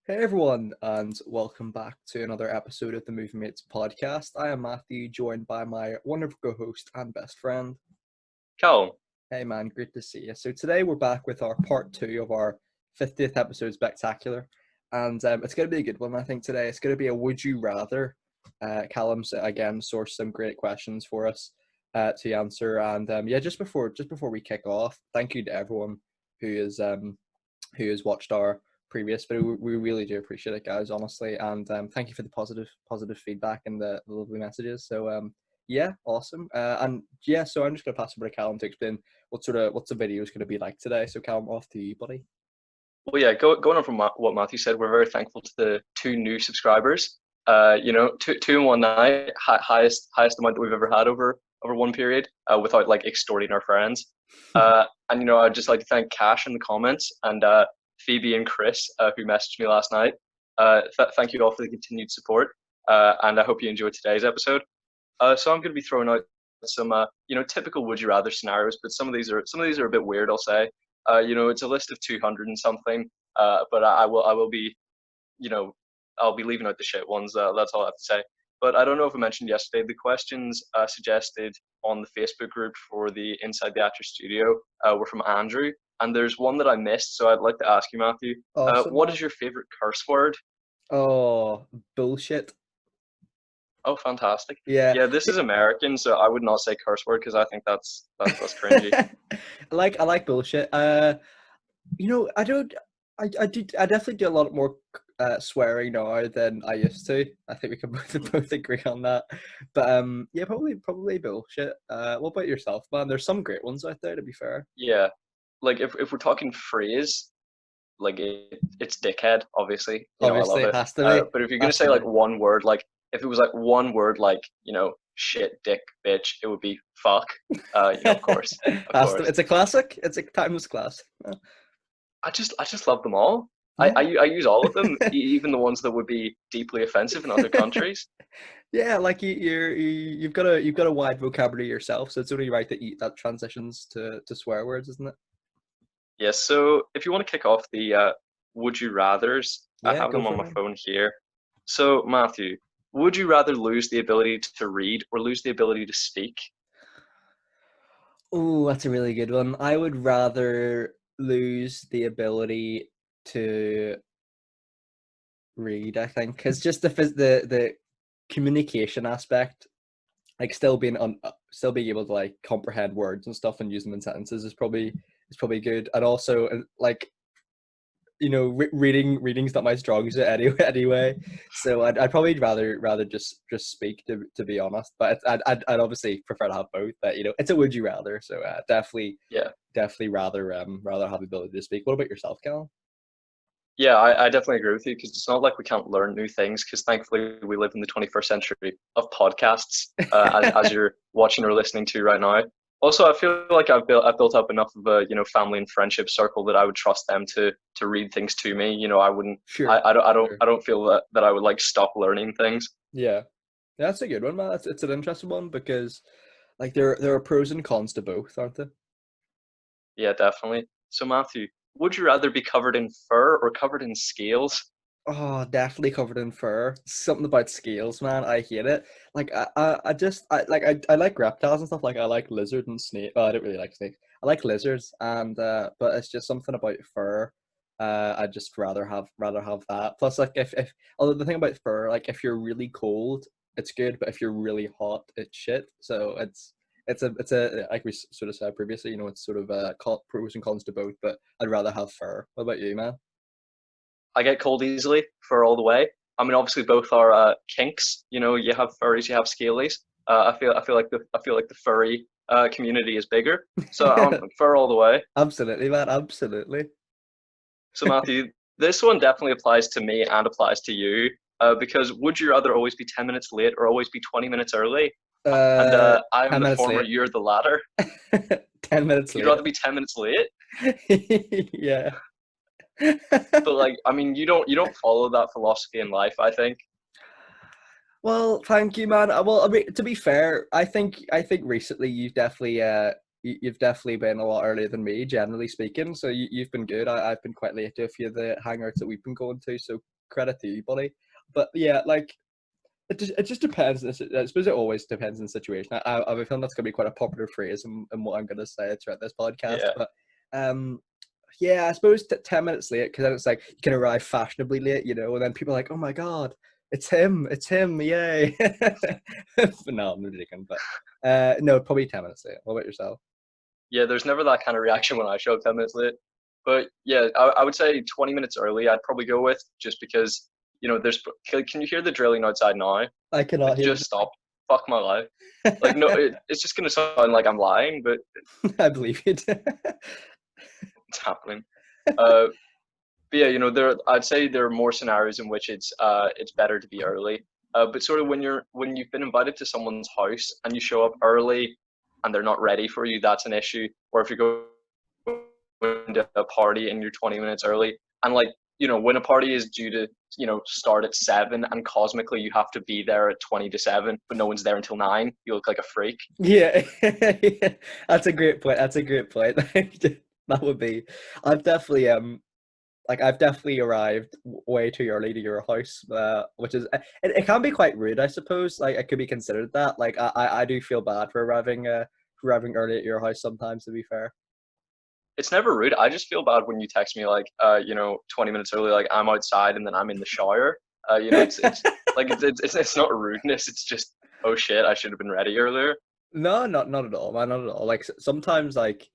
Hey everyone, and welcome back to another episode of the Movie Mates podcast. I am Matthew, joined by my wonderful co-host and best friend. Callum. Hey man, great to see you. So today we're back with our part two of our 50th episode spectacular, and it's going to be a good one. I think today it's going to be a would you rather. Callum's again sourced some great questions for us to answer, and yeah, just before we kick off, thank you to everyone who has watched our previous video. We really do appreciate it, guys, honestly, and thank you for the positive feedback and the lovely messages. So yeah, awesome. And yeah, so I'm just gonna pass over to Callum to explain what's the video is gonna be like today. So Callum, off to you, buddy. Well, yeah, going on from what Matthew said, we're very thankful to the two new subscribers. Two in one night, highest amount that we've ever had over one period, without like extorting our friends. And I'd just like to thank Cash in the comments and Phoebe and Chris who messaged me last night. Thank you all for the continued support, and I hope you enjoyed today's episode. So I'm going to be throwing out some typical would you rather scenarios, but some of these are a bit weird, I'll say. It's a list of 200 and something, but I will be, you know, I'll be leaving out the shit ones. That's all I have to say. But I don't know if I mentioned yesterday, the questions suggested on the Facebook group for the Inside the Actor Studio were from Andrew, and there's one that I missed, so I'd like to ask you, Matthew, Awesome, what man. is your favorite curse word? Oh, bullshit. Oh, fantastic. Yeah. Yeah, this is American, so I would not say curse word because I think that's cringy. I like bullshit. I don't. I definitely do a lot more swearing now than I used to. I think we can both agree on that. But yeah, probably bullshit. What about yourself, man? There's some great ones out there, to be fair. Yeah, like if we're talking phrase, like it's dickhead, obviously. I love Obviously, it it. has to be. But if you're gonna Has say to like be. one word, like if it was like one word, like shit, dick, bitch, it would be fuck. Of course, of Has to. course. It's a classic. It's a timeless classic. I just love them all. I Yeah. I use all of them, even the ones that would be deeply offensive in other countries. Yeah, like you've got a wide vocabulary yourself, so it's only right that that transitions to swear words, isn't it? Yes. So if you want to kick off the would you rather's, I Yeah, have go them for on it, my man. phone here. So Matthew, would you rather lose the ability to read or lose the ability to speak? Oh, that's a really good one. I would rather lose the ability to read, I think, because just the communication aspect, like still being able to like comprehend words and stuff and use them in sentences is probably good. And also, like reading's not my strong suit anyway. So I'd probably rather just speak to be honest. But I'd obviously prefer to have both. But it's a would you rather. So Yeah. definitely rather have the ability to speak. What about yourself, Cal? Yeah, I definitely agree with you because it's not like we can't learn new things because thankfully we live in the 21st century of podcasts, as you're watching or listening to right now. Also, I feel like I've built up enough of a family and friendship circle that I would trust them to read things to me. I wouldn't Sure. I don't feel that I would like stop learning things. Yeah, that's a good one, man. It's an interesting one because like there are pros and cons to both, aren't there? Yeah, definitely. So Matthew, would you rather be covered in fur or covered in scales? Oh, definitely covered in fur. Something about scales, man. I hate it. Like I like reptiles and stuff. Like I like lizards and snake. Oh, I don't really like snakes. I like lizards, and but it's just something about fur. I'd just rather have that. Plus, like if although the thing about fur, like if you're really cold, it's good, but if you're really hot, it's shit. So it's a like we sort of said previously. It's sort of pros and cons to both. But I'd rather have fur. What about you, man? I get cold easily, fur all the way. I mean, obviously both are kinks. You have furries, you have scalies. I feel like the furry community is bigger. So fur all the way. Absolutely, man. Absolutely. So Matthew, this one definitely applies to me and applies to you. Because would you rather always be 10 minutes late or always be 20 minutes early? And Uh, I'm 10 the minutes former, late. you're the latter. 10 minutes You'd late. rather be 10 minutes late, Yeah. but like, I mean, you don't follow that philosophy in life, I think. Well, thank you, man. Well, I mean, to be fair, I think recently you've definitely been a lot earlier than me, generally speaking. So you've been good. I've been quite late to a few of the hangouts that we've been going to. So credit to you, buddy. But yeah, like it just depends. I suppose it always depends on the situation. I have a feeling that's going to be quite a popular phrase in what I'm going to say throughout this podcast. Yeah. But yeah, I suppose 10 minutes late, because then it's like you can arrive fashionably late, you know, and then people are like, oh my God, it's him, yay. But no, I'm not joking. But no, probably 10 minutes late. What about yourself? Yeah, there's never that kind of reaction when I show up 10 minutes late. But yeah, I would say 20 minutes early I'd probably go with, just because, can you hear the drilling outside now? I cannot Like, hear. just stop. Fuck my life. Like, no, it's just going to sound like I'm lying, but I believe it. it's happening. Uh, but yeah, I'd say there are more scenarios in which it's better to be early. But sort of when you've been invited to someone's house and you show up early and they're not ready for you, that's an issue. Or if you go to a party and you're 20 minutes early, and like, when a party is due to start at 7 and cosmically you have to be there at 20 to 7, but no one's there until 9, you look like a freak. Yeah, that's a great point. That's a great point. That would be. I've definitely I've definitely arrived way too early to your house, which is it can be quite rude, I suppose. Like, it could be considered that. Like, I do feel bad for arriving early at your house sometimes, to be fair. It's never rude. I just feel bad when you text me like 20 minutes early, like I'm outside and then I'm in the shower. It's like it's not rudeness. It's just, oh shit, I should have been ready earlier. No, not at all, man, not at all. Like, sometimes, like,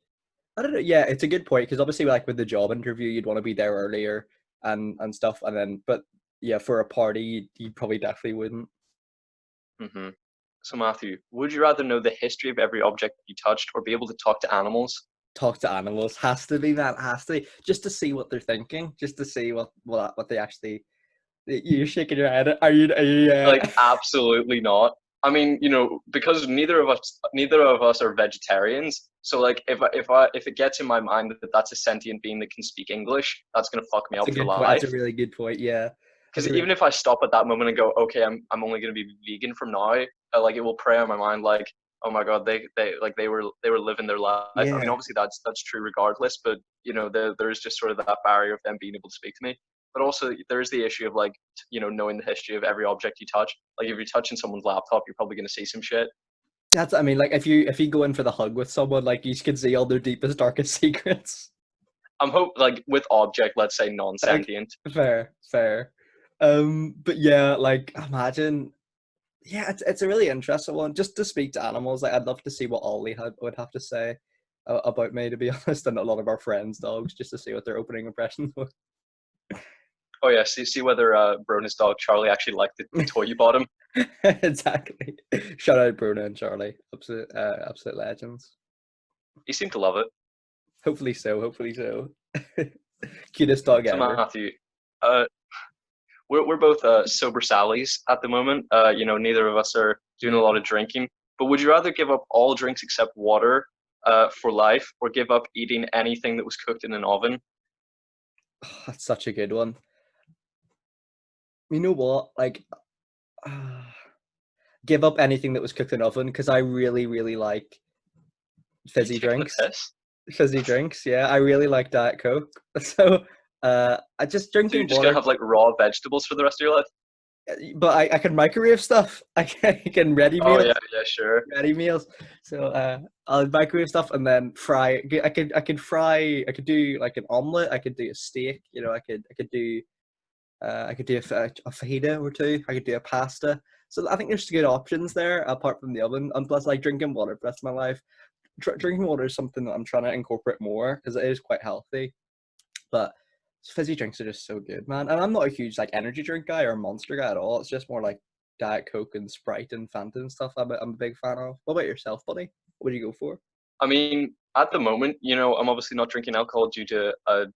I don't know. Yeah, it's a good point, because obviously, like, with the job interview, you'd want to be there earlier and stuff, and then, but yeah, for a party, you probably definitely wouldn't. Hmm. So Matthew, would you rather know the history of every object you touched or be able to talk to animals? Talk to animals has to be, man. Has to be, just to see what they're thinking, just to see what they actually. You're shaking your head. Are you? Like, absolutely not. I mean, because neither of us are vegetarians. So like, if it gets in my mind that that's a sentient being that can speak English, that's gonna fuck me That's a up for good point. That's a life. really good point. Yeah. That's Because a even if I stop at that moment and go, okay, I'm only gonna be vegan from now, like, it will prey on my mind, like, oh my god, they were living their life. I mean, yeah. obviously that's true regardless, but there's just sort of that barrier of them being able to speak to me. But also there's the issue of, like, knowing the history of every object you touch. Like, if you're touching someone's laptop, you're probably gonna see some shit. That's. I mean, like, if you go in for the hug with someone, like, you can see all their deepest, darkest secrets. I'm hope like with object, let's say Like, non-sentient. fair, fair. But yeah, like, imagine. Yeah, it's a really interesting one. Just to speak to animals, like, I'd love to see what Ollie would have to say about me, to be honest, and a lot of our friends' dogs, just to see what their opening impressions were. Oh yeah, see whether Brona's dog Charlie actually liked the toy you bought him. Exactly. Shout out Bruno and Charlie, absolute legends. He seemed to love it. Hopefully so. Hopefully so. Cutest dog So ever. Matthew, uh, we're both sober Sallies at the moment. Neither of us are doing a lot of drinking. But would you rather give up all drinks except water for life, or give up eating anything that was cooked in an oven? Oh, that's such a good one. You know what? Like, uh, give up anything that was cooked in oven, because I really, really like Are you fizzy taking the drinks. piss? Fizzy drinks, yeah. I really like Diet Coke. So, I just So you're drinking just gonna water. have like raw vegetables for the rest of your life? But I can microwave stuff. I can Oh yeah, yeah, sure. ready meals. So I'll microwave stuff and then fry. I could fry. I could do like an omelet. I could do a steak. I could do a fajita or two. I could do a pasta. So I think there's good options there apart from the oven. And plus, like, drinking water for the rest of my life. Drinking water is something that I'm trying to incorporate more, because it is quite healthy. But fizzy drinks are just so good, man. And I'm not a huge, like, energy drink guy or monster guy at all. It's just more like Diet Coke and Sprite and Fanta and stuff. I'm a big fan of. What about yourself, buddy? What would you go for? I mean, at the moment, I'm obviously not drinking alcohol due to a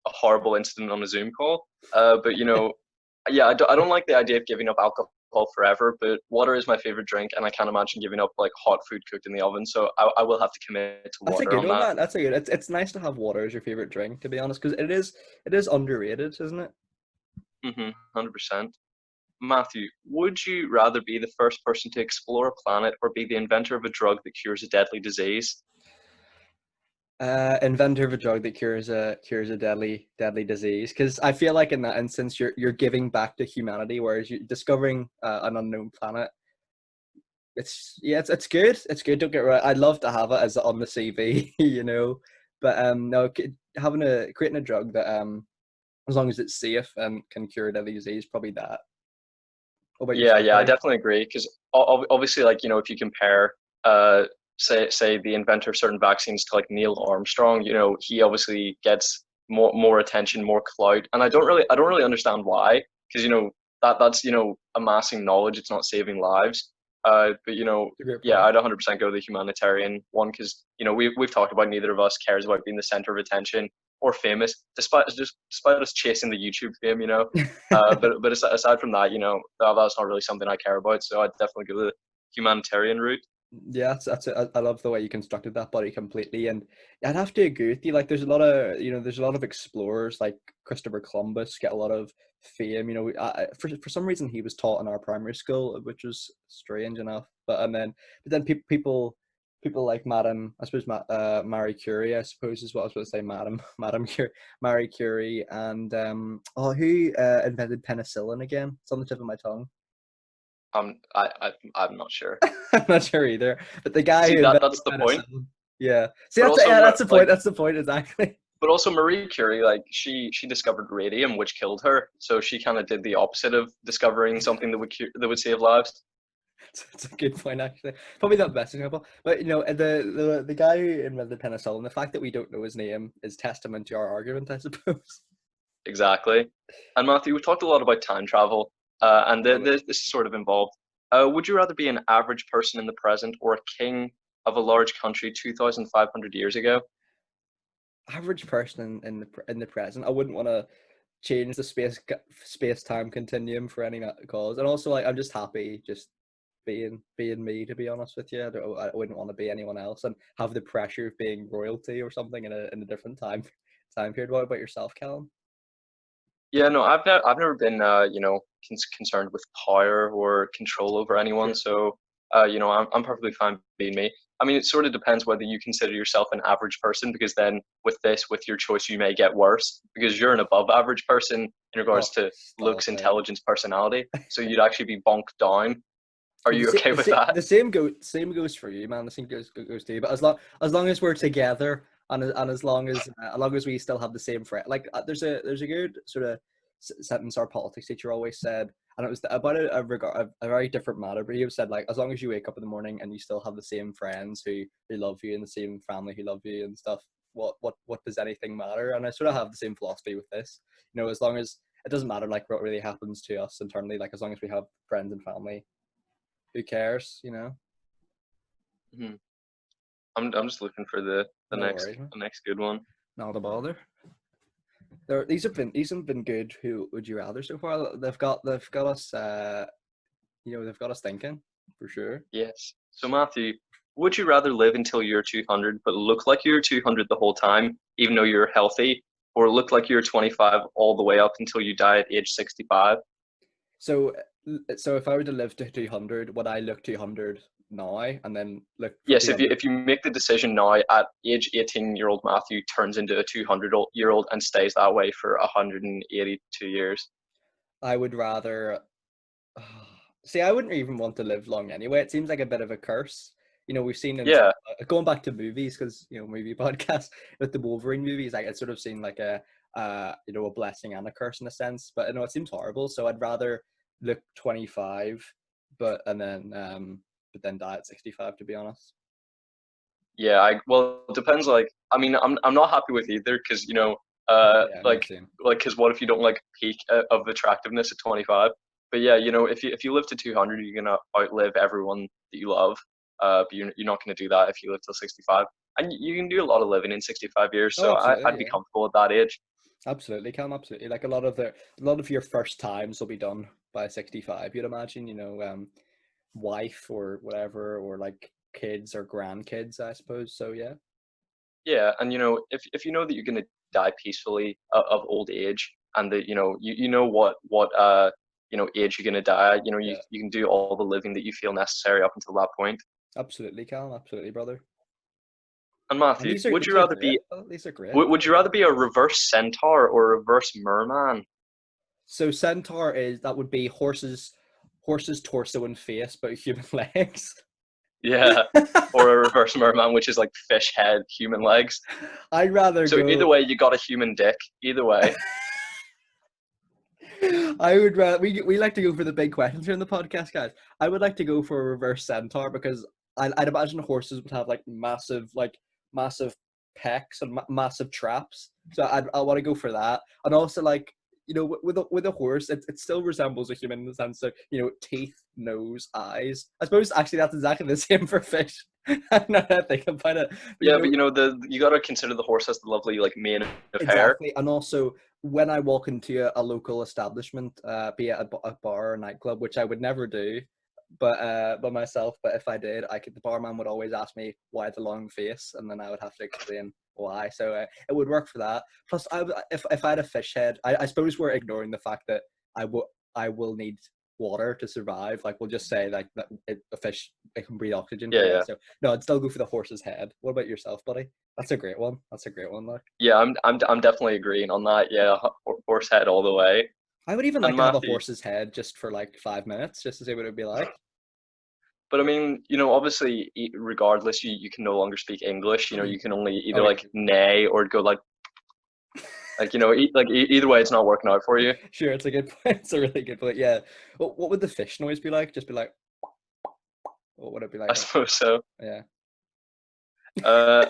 horrible incident on a Zoom call. But yeah, I don't like the idea of giving up alcohol forever. But water is my favorite drink, and I can't imagine giving up like hot food cooked in the oven. So I will have to commit to That's a water good on one, that. man. That's a good. It's nice to have water as your favorite drink, to be honest, because it is underrated, isn't it? 100%. Matthew, would you rather be the first person to explore a planet or be the inventor of a drug that cures a deadly disease? Inventor of a drug that cures a deadly disease. Because I feel like in that instance, you're giving back to humanity, whereas you discovering an unknown planet. It's good. It's good. Don't get right. I'd love to have it as on the CV, But no, creating a drug that as long as it's safe and can cure a deadly disease, probably that. What about Yeah, yourself, yeah, I buddy? definitely agree. Because obviously, like, if you compare, say the inventor of certain vaccines to like Neil Armstrong, he obviously gets more attention, more clout, and I don't really understand why. Because that's amassing knowledge. It's not saving lives. But It's a great yeah, point. I'd 100% go the humanitarian one because we've talked about neither of us cares about being the center of attention or famous, despite us chasing the YouTube fame. But aside from that, that's not really something I care about. So I'd definitely go the humanitarian route. Yeah, that's it. I love the way you constructed that body completely, and I'd have to agree with you. Like, there's a lot of explorers like Christopher Columbus get a lot of fame. For some reason he was taught in our primary school, which was strange enough. But then people like Marie Curie, I suppose is what I was going to say, Marie Curie, and who invented penicillin again? It's on the tip of my tongue. I'm not sure. I'm not sure either. But the guy See, who that invented that's the point. penicillin. Yeah. See, But also, that's the point. That's the point, exactly. but also Marie Curie, like she discovered radium, which killed her. So she kind of did the opposite of discovering something that would save lives. It's a good point, actually. Probably not the best example. But the guy who invented penicillin, the fact that we don't know his name is testament to our argument, I suppose. Exactly. And Matthew, we talked a lot about time travel, and Love it. this is sort of involved. Would you rather be an average person in the present or a king of a large country 2,500 years ago? Average person in the present. I wouldn't want to change the space time continuum for any cause. And also, like, I'm just happy just being me, to be honest with you. I wouldn't want to be anyone else and have the pressure of being royalty or something in a different time period. What about yourself, Callum? Yeah, no, I've never been concerned with power or control over anyone. Sure. So I'm perfectly fine being me. I mean, it sort of depends whether you consider yourself an average person, because then with your choice, you may get worse because you're an above average person in Oh, regards to stop looks, it. intelligence, personality. So you'd actually be bonked down. Are Well, you okay with that? the same goes for you, man. The same goes to you. But as long as we're together, and as long as we still have the same friend, like, there's a good sort of sentence our politics teacher always said, and it was about a very different matter. But he said, like, as long as you wake up in the morning and you still have the same friends who love you, and the same family who love you and stuff, what does anything matter? And I sort of have the same philosophy with this. As long as it doesn't matter, like, what really happens to us internally, like, as long as we have friends and family, who cares? Mhm. I'm just looking for the No next worries, man. the next good one. Not a bother. These have been good. Who would you rather so far? They've got us. They've got us thinking for sure. Yes. So Matthew, would you rather live until you're 200 but look like you're 200 the whole time, even though you're healthy, or look like you're 25 all the way up until you die at age 65? So so if I were to live to 200, would I look 200 now and then look for Yes, if you 200? if you make the decision now at age 18-year-old Matthew turns into a 200-year-old and stays that way for 182 years. I would rather. See, I wouldn't even want to live long anyway. It seems like a bit of a curse. We've seen in Yeah, going back to movies, because movie podcast with the Wolverine movies, like, it sort of seemed like a blessing and a curse in a sense. But it seems horrible. So I'd rather look 25, but then die at 65. To be honest. yeah. Well, it depends. Like, I mean, I'm not happy with either because Yeah, no, like same. because what if you don't like peak of attractiveness at 25? But yeah, if you live to 200, you're gonna outlive everyone that you love. But you're not gonna do that if you live till 65, and you can do a lot of living in 65 years. Oh, So absolutely, I'd be yeah. comfortable at that age. Absolutely, Cam, absolutely. Like, a lot of your first times will be done by 65, you'd imagine, wife or whatever, or like kids or grandkids, I suppose. So yeah. Yeah, and if you know that you're gonna die peacefully of old age, and that you know what age you're gonna die at, Yeah. you can do all the living that you feel necessary up until that point. Absolutely, Cam, absolutely, brother. And And Matthew, these are would these you are rather great. be Oh, these are great. would you rather be a reverse centaur or a reverse merman? So centaur that would be horse's torso and face, but human legs. Yeah, or a reverse merman, which is like fish head, human legs. I'd rather So either go. way, you got a human dick. Either way. I would rather we like to go for the big questions here in the podcast, guys. I would like to go for a reverse centaur because I'd imagine horses would have massive pecs and massive traps. So I want to go for that, and also like with a horse, it still resembles a human in the sense that teeth, nose, eyes. I suppose actually that's exactly the same for fish. Now that I think about it, Yeah, but you got to consider the horse has the lovely like mane of hair. exactly, and also when I walk into a local establishment, be it a bar or a nightclub, which I would never do, but by myself. But if I did, the barman would always ask me why the long face, and then I would have to explain why. So it would work for that. Plus, if I had a fish head, I suppose we're ignoring the fact that I will need water to survive. Like we'll just say like that a fish, it can breathe oxygen. Yeah. So no, I'd still go for the horse's head. What about yourself, buddy? That's a great one. That's a great one, though. Yeah, I'm definitely agreeing on that. Yeah, horse head all the way. I would even And like to have a Matthew, horse's head just for like 5 minutes, just to see what it would be like. but I mean, obviously, regardless, you can no longer speak English. You can only either Oh, like neigh or go either way, it's not working out for you. sure, it's a good point. It's a really good point. Yeah. What would the fish noise be like? Just be like, what would it be I like? suppose so. Yeah. Uh,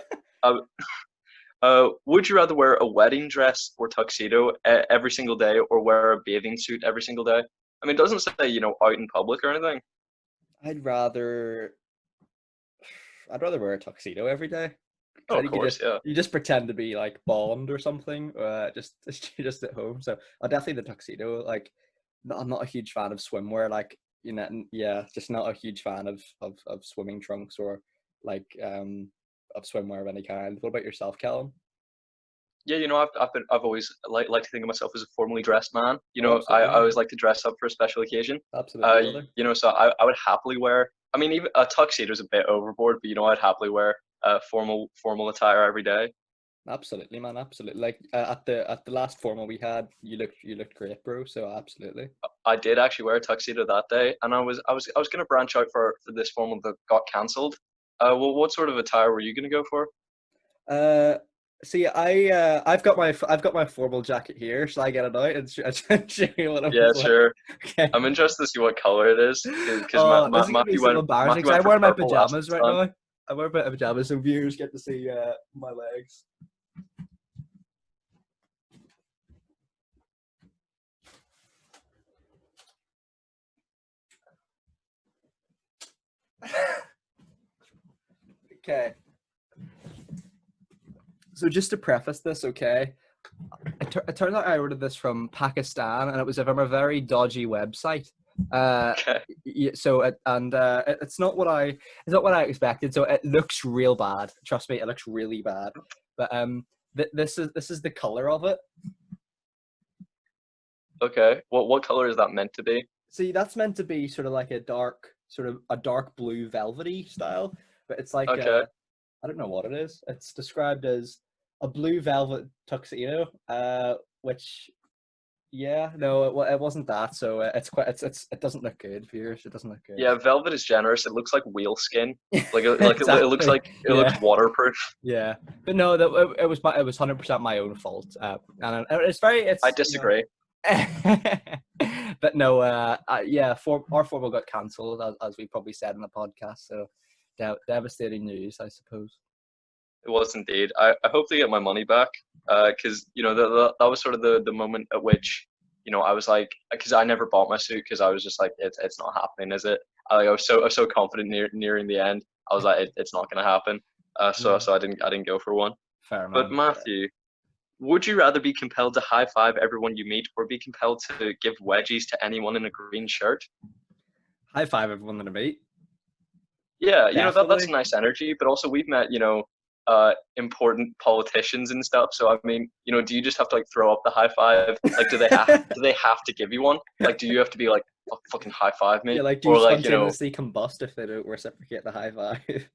uh, would you rather wear a wedding dress or tuxedo every single day, or wear a bathing suit every single day? I mean, it doesn't say out in public or anything. I'd rather wear a tuxedo every day. 'Cause Oh, I of think course, yeah. you just pretend to be like Bond or something, just at home. So definitely the tuxedo. Like, I'm not a huge fan of swimwear. Like, yeah, just not a huge fan of swimming trunks or like of swimwear of any kind. What about yourself, Callum? Yeah, I've always like to think of myself as a formally dressed man. Oh, I absolutely, always like to dress up for a special occasion. absolutely, brother. So I would happily wear. I mean, even a tuxedo is a bit overboard, but I'd happily wear formal attire every day. Absolutely, man. Absolutely. Like at the last formal we had, you looked great, bro. So absolutely. I did actually wear a tuxedo that day, and I was gonna branch out for this formal that got cancelled. Well, what sort of attire were you gonna go for? Uh, See, I've got my formal jacket here. Shall I get it out and show you what it Yeah, was like? sure. Okay. I'm interested to see what color it is because Oh, this is gonna be Matthew so went embarrassing. Matthew 'Cause went I'm for wearing my purple last pajamas right time. now. I'm wearing my pajamas, so viewers get to see my legs. Okay. So just to preface this, okay, it turns out I ordered this from Pakistan, and it was from a very dodgy website. Okay. It's not what I expected. So it looks real bad. Trust me, it looks really bad. But this is the color of it. Okay. What color is that meant to be? See, that's meant to be sort of a dark blue velvety style, but it's like Okay. I don't know what it is. It's described as a blue velvet tuxedo, which yeah, no, it wasn't that. So it doesn't look good, viewers. It doesn't look good. Yeah, velvet is generous. It looks like whale skin. It looks Exactly. like it looks Yeah, waterproof. yeah. But no, it was 100% my own fault. And it's very I it's disagree. But no, yeah, our formal got cancelled as we probably said in the podcast. So devastating news, I suppose. It was indeed. I hope to get my money back. Because that was sort of the moment at which I was like, because I never bought my suit because I was just like it's not happening, is it? I was so confident nearing the end. I was like it's not gonna happen. So I didn't go for one. Fair, But man. Matthew, would you rather be compelled to high five everyone you meet, or be compelled to give wedgies to anyone in a green shirt? High five everyone that I meet. Yeah, that's Definitely. nice energy, but also we've met, important politicians and stuff. So I mean, do you just have to like throw up the high five? Like, do they have to give you one? Like, do you have to be like, fucking high five Yeah, me, like do you or like, spontaneously combust if they don't reciprocate the high five?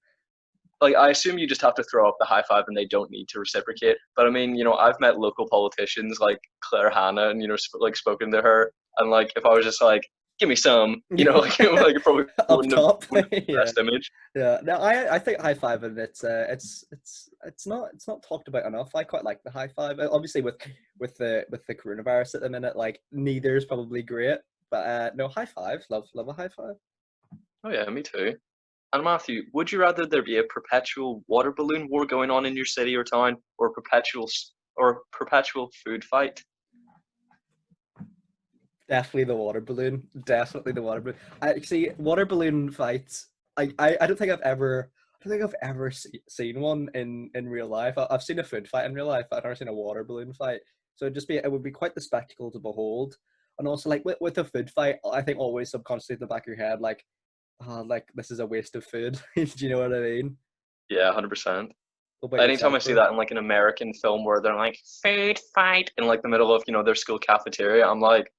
like I assume you just have to throw up the high five and they don't need to reciprocate. But I mean, I've met local politicians like Claire Hanna, and like spoken to her, and like if I was just like, give me some, like it probably Up top. wouldn't have the Yeah. best image. Yeah. No, I think high five, and it's not talked about enough. I quite like the high five. Obviously with the coronavirus at the minute, like neither is probably great. But no, high five. Love a high five. Oh yeah, me too. And Matthew, would you rather there be a perpetual water balloon war going on in your city or town, or perpetual food fight? Definitely the water balloon. Definitely the water balloon. I see water balloon fights. I don't think I've ever seen one in real life. I've seen a food fight in real life, but I've never seen a water balloon fight. So it would be quite the spectacle to behold. And also, like with a food fight, I think always subconsciously at the back of your head, like this is a waste of food. Do you know what I mean? Yeah, 100%. What about Anytime yourself, I see bro? that in like an American film where they're like food fight in like the middle of their school cafeteria, I'm like,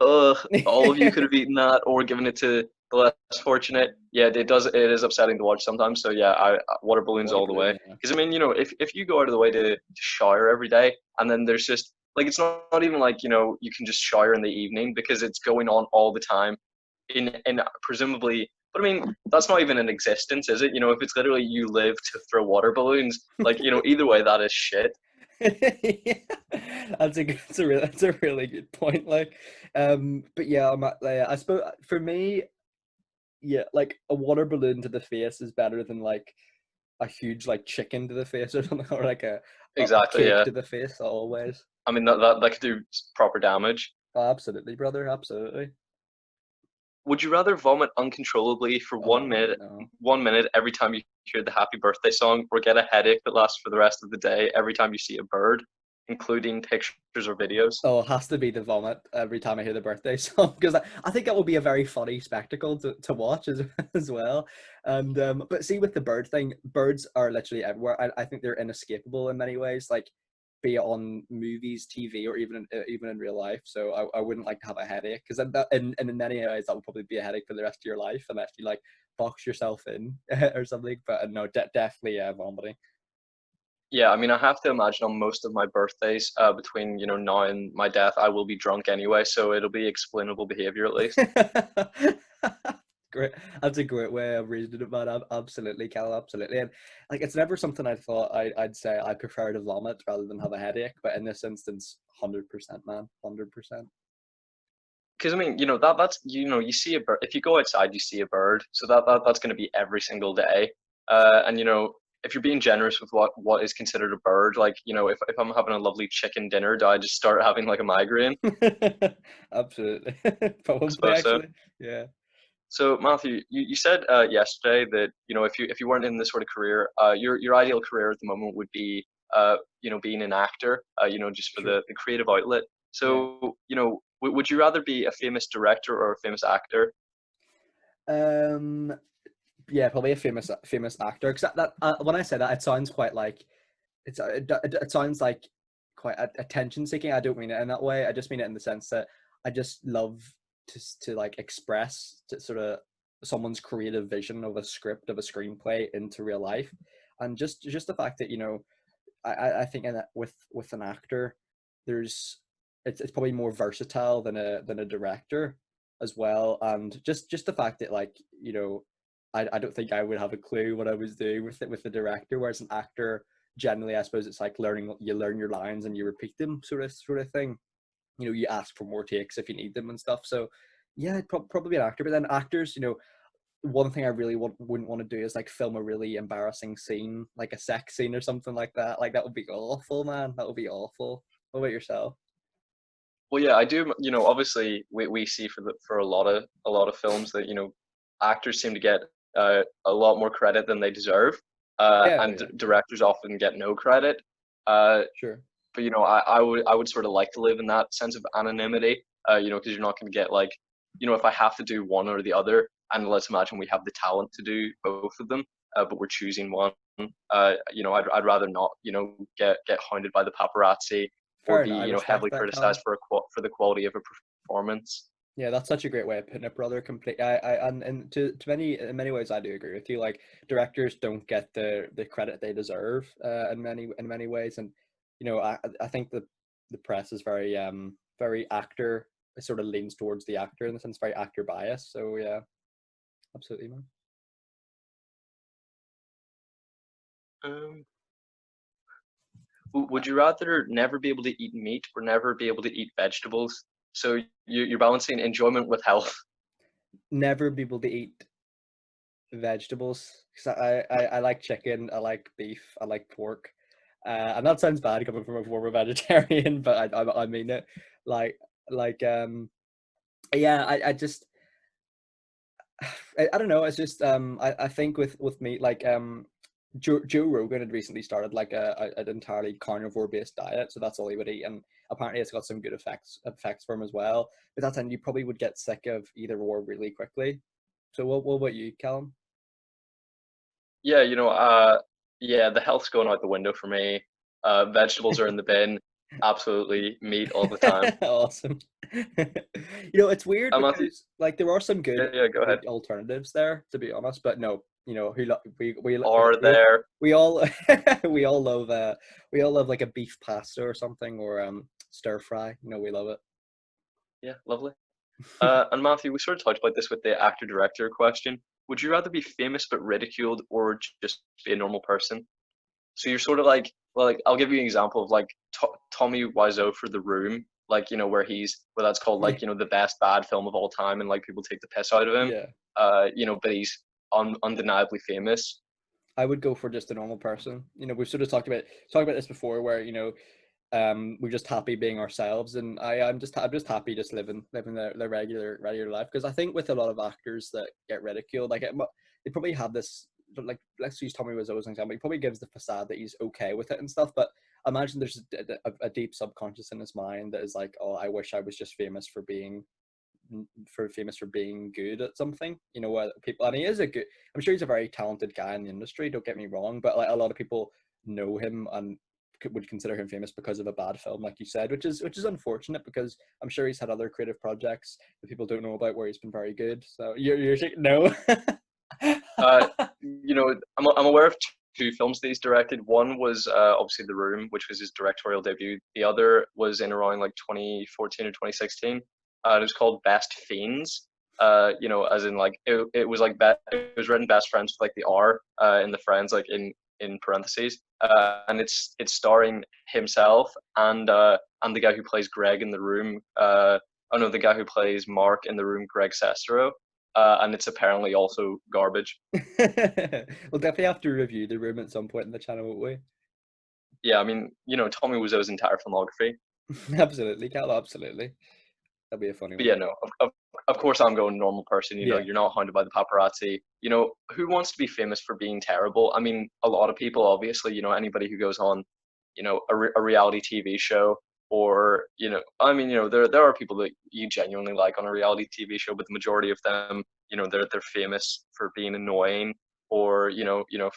ugh, all of you could have eaten that or given it to the less fortunate. Yeah, it is upsetting to watch sometimes. So yeah, water balloons Water all the balloon, way. yeah. Because I mean, if you go out of the way to shower every day, and then there's just like it's not even like you can just shower in the evening because it's going on all the time in presumably. But I mean, that's not even in existence, is it? If it's literally you live to throw water balloons, like either way, that is shit. Yeah. That's a really good point. Like, but yeah, I suppose for me, yeah, like a water balloon to the face is better than like a huge like chicken to the face or something, or like a Exactly. cake Yeah. to the face always. I mean that could do proper damage. Oh, absolutely, brother, absolutely. Would you rather vomit uncontrollably for one Oh minute, no. 1 minute every time you hear the happy birthday song, or get a headache that lasts for the rest of the day every time you see a bird, including pictures or videos? Oh, it has to be the vomit every time I hear the birthday song, because I think that will be a very funny spectacle to watch as well. And but see, with the bird thing, birds are literally everywhere. I think they're inescapable in many ways, like be it on movies, TV, or even in real life. So I wouldn't like to have a headache, because in many ways that would probably be a headache for the rest of your life unless you like box yourself in or something. But no, definitely vomiting. Yeah, I mean, I have to imagine on most of my birthdays, between now and my death, I will be drunk anyway, so it'll be explainable behavior at least. Great. That's a great way of reasoning about it. Absolutely, Cal, absolutely. And like, it's never something I thought I'd say I prefer to vomit rather than have a headache. But in this instance, 100%, man, 100%. Because I mean, that's you see a bird. If you go outside, you see a bird, so that's going to be every single day. And if you're being generous with what is considered a bird, like if I'm having a lovely chicken dinner, do I just start having like a migraine? Absolutely, I probably suppose so. actually, yeah. So Matthew, you said yesterday that if you weren't in this sort of career, your ideal career at the moment would be being an actor, just for Sure. the creative outlet. Yeah. So would you rather be a famous director or a famous actor? Um. Yeah, probably a famous actor. Because when I say that, it sounds quite like it sounds like quite attention seeking. I don't mean it in that way. I just mean it in the sense that I just love to like express to sort of someone's creative vision of a script of a screenplay into real life, and just the fact that I think in that with an actor, there's it's probably more versatile than a director as well, and just the fact that like I don't think I would have a clue what I was doing with the director, whereas an actor generally I suppose it's like you learn your lines and you repeat them sort of thing. You ask for more takes if you need them and stuff. So yeah, probably an actor. But then actors, one thing I really wouldn't want to do is like film a really embarrassing scene, like a sex scene or something like that. Like that would be awful, man. That would be awful. What about yourself? Well, yeah, I do. Obviously, we see for a lot of films that actors seem to get a lot more credit than they deserve, Yeah, and yeah, directors often get no credit. Uh, sure. but I would sort of like to live in that sense of anonymity, because you're not going to get like, if I have to do one or the other, and let's imagine we have the talent to do both of them, but we're choosing one. I'd rather not, get hounded by the paparazzi or Fair be, enough. I respect heavily that, criticized Callum. for the quality of a performance. Yeah, that's such a great way of putting it, brother. Complete. And to many in many ways, I do agree with you. Like directors don't get the credit they deserve in many ways, and I think the press is very actor. It sort of leans towards the actor in the sense, very actor bias. So yeah, absolutely, man. Um, would you rather never be able to eat meat or never be able to eat vegetables? So you're balancing enjoyment with health. Never be able to eat vegetables because I like chicken, I like beef, I like pork, and that sounds bad coming from a former vegetarian, but I mean it. Like like yeah, I just I don't know. It's just I think with me like Joe Rogan had recently started like an entirely carnivore based diet, so that's all he would eat, and apparently it's got some good effects for him as well. But that time you probably would get sick of either or really quickly. So what about you, Callum? Yeah, yeah, the health's going out the window for me. Vegetables are in the bin. Absolutely, meat all the time. Awesome. It's weird Matthew, because like there are some yeah, yeah, go ahead. good alternatives there, to be honest. But no, Are there? we all we all love we all love like a beef pasta or something or stir fry. We love Yeah, lovely. it. And Matthew, we sort of talked about this with the actor-director question. Would you rather be famous but ridiculed, or just be a normal person? So you're sort of like, well, like I'll give you an example of like Tommy Wiseau for The Room, like where that's called Yeah, like the best bad film of all time, and like people take the piss out of him. yeah. But he's undeniably famous. I would go for just a normal person. We've sort of talked about this before, where we're just happy being ourselves, and I'm just happy just living their regular life, because I think with a lot of actors that get ridiculed, like they probably have this, like, let's use Tommy Wiseau as an example. He probably gives the facade that he's okay with it and stuff, but I imagine there's a deep subconscious in his mind that is like, oh, I wish I was just famous for being good at something. What people, and he is a good, I'm sure he's a very talented guy in the industry, don't get me wrong, but like a lot of people know him and would consider him famous because of a bad film, like you said, which is unfortunate, because I'm sure he's had other creative projects that people don't know about where he's been very good. So you're no. Uh, I'm aware of two films that he's directed. One was obviously The Room, which was his directorial debut. The other was in around like 2014 or 2016. It was called Best Fiends. As in like it was like it was written best friends with like the R in the friends, like in parentheses. And it's starring himself and the guy who plays Greg in The Room. Oh no, the guy who plays Mark in The Room, Greg Sestero. And it's apparently also garbage. We'll definitely have to review The Room at some point in the channel, won't we? Yeah, I mean, Tommy Wiseau's entire filmography. Absolutely, Cal, absolutely. That'd be a funny But one. yeah, no, of course I'm going normal person. Yeah. You're not hounded by the paparazzi. Who wants to be famous for being terrible? I mean, a lot of people, obviously, anybody who goes on, a reality TV show, or I mean, there are people that you genuinely like on a reality TV show, but the majority of them, they're famous for being annoying, or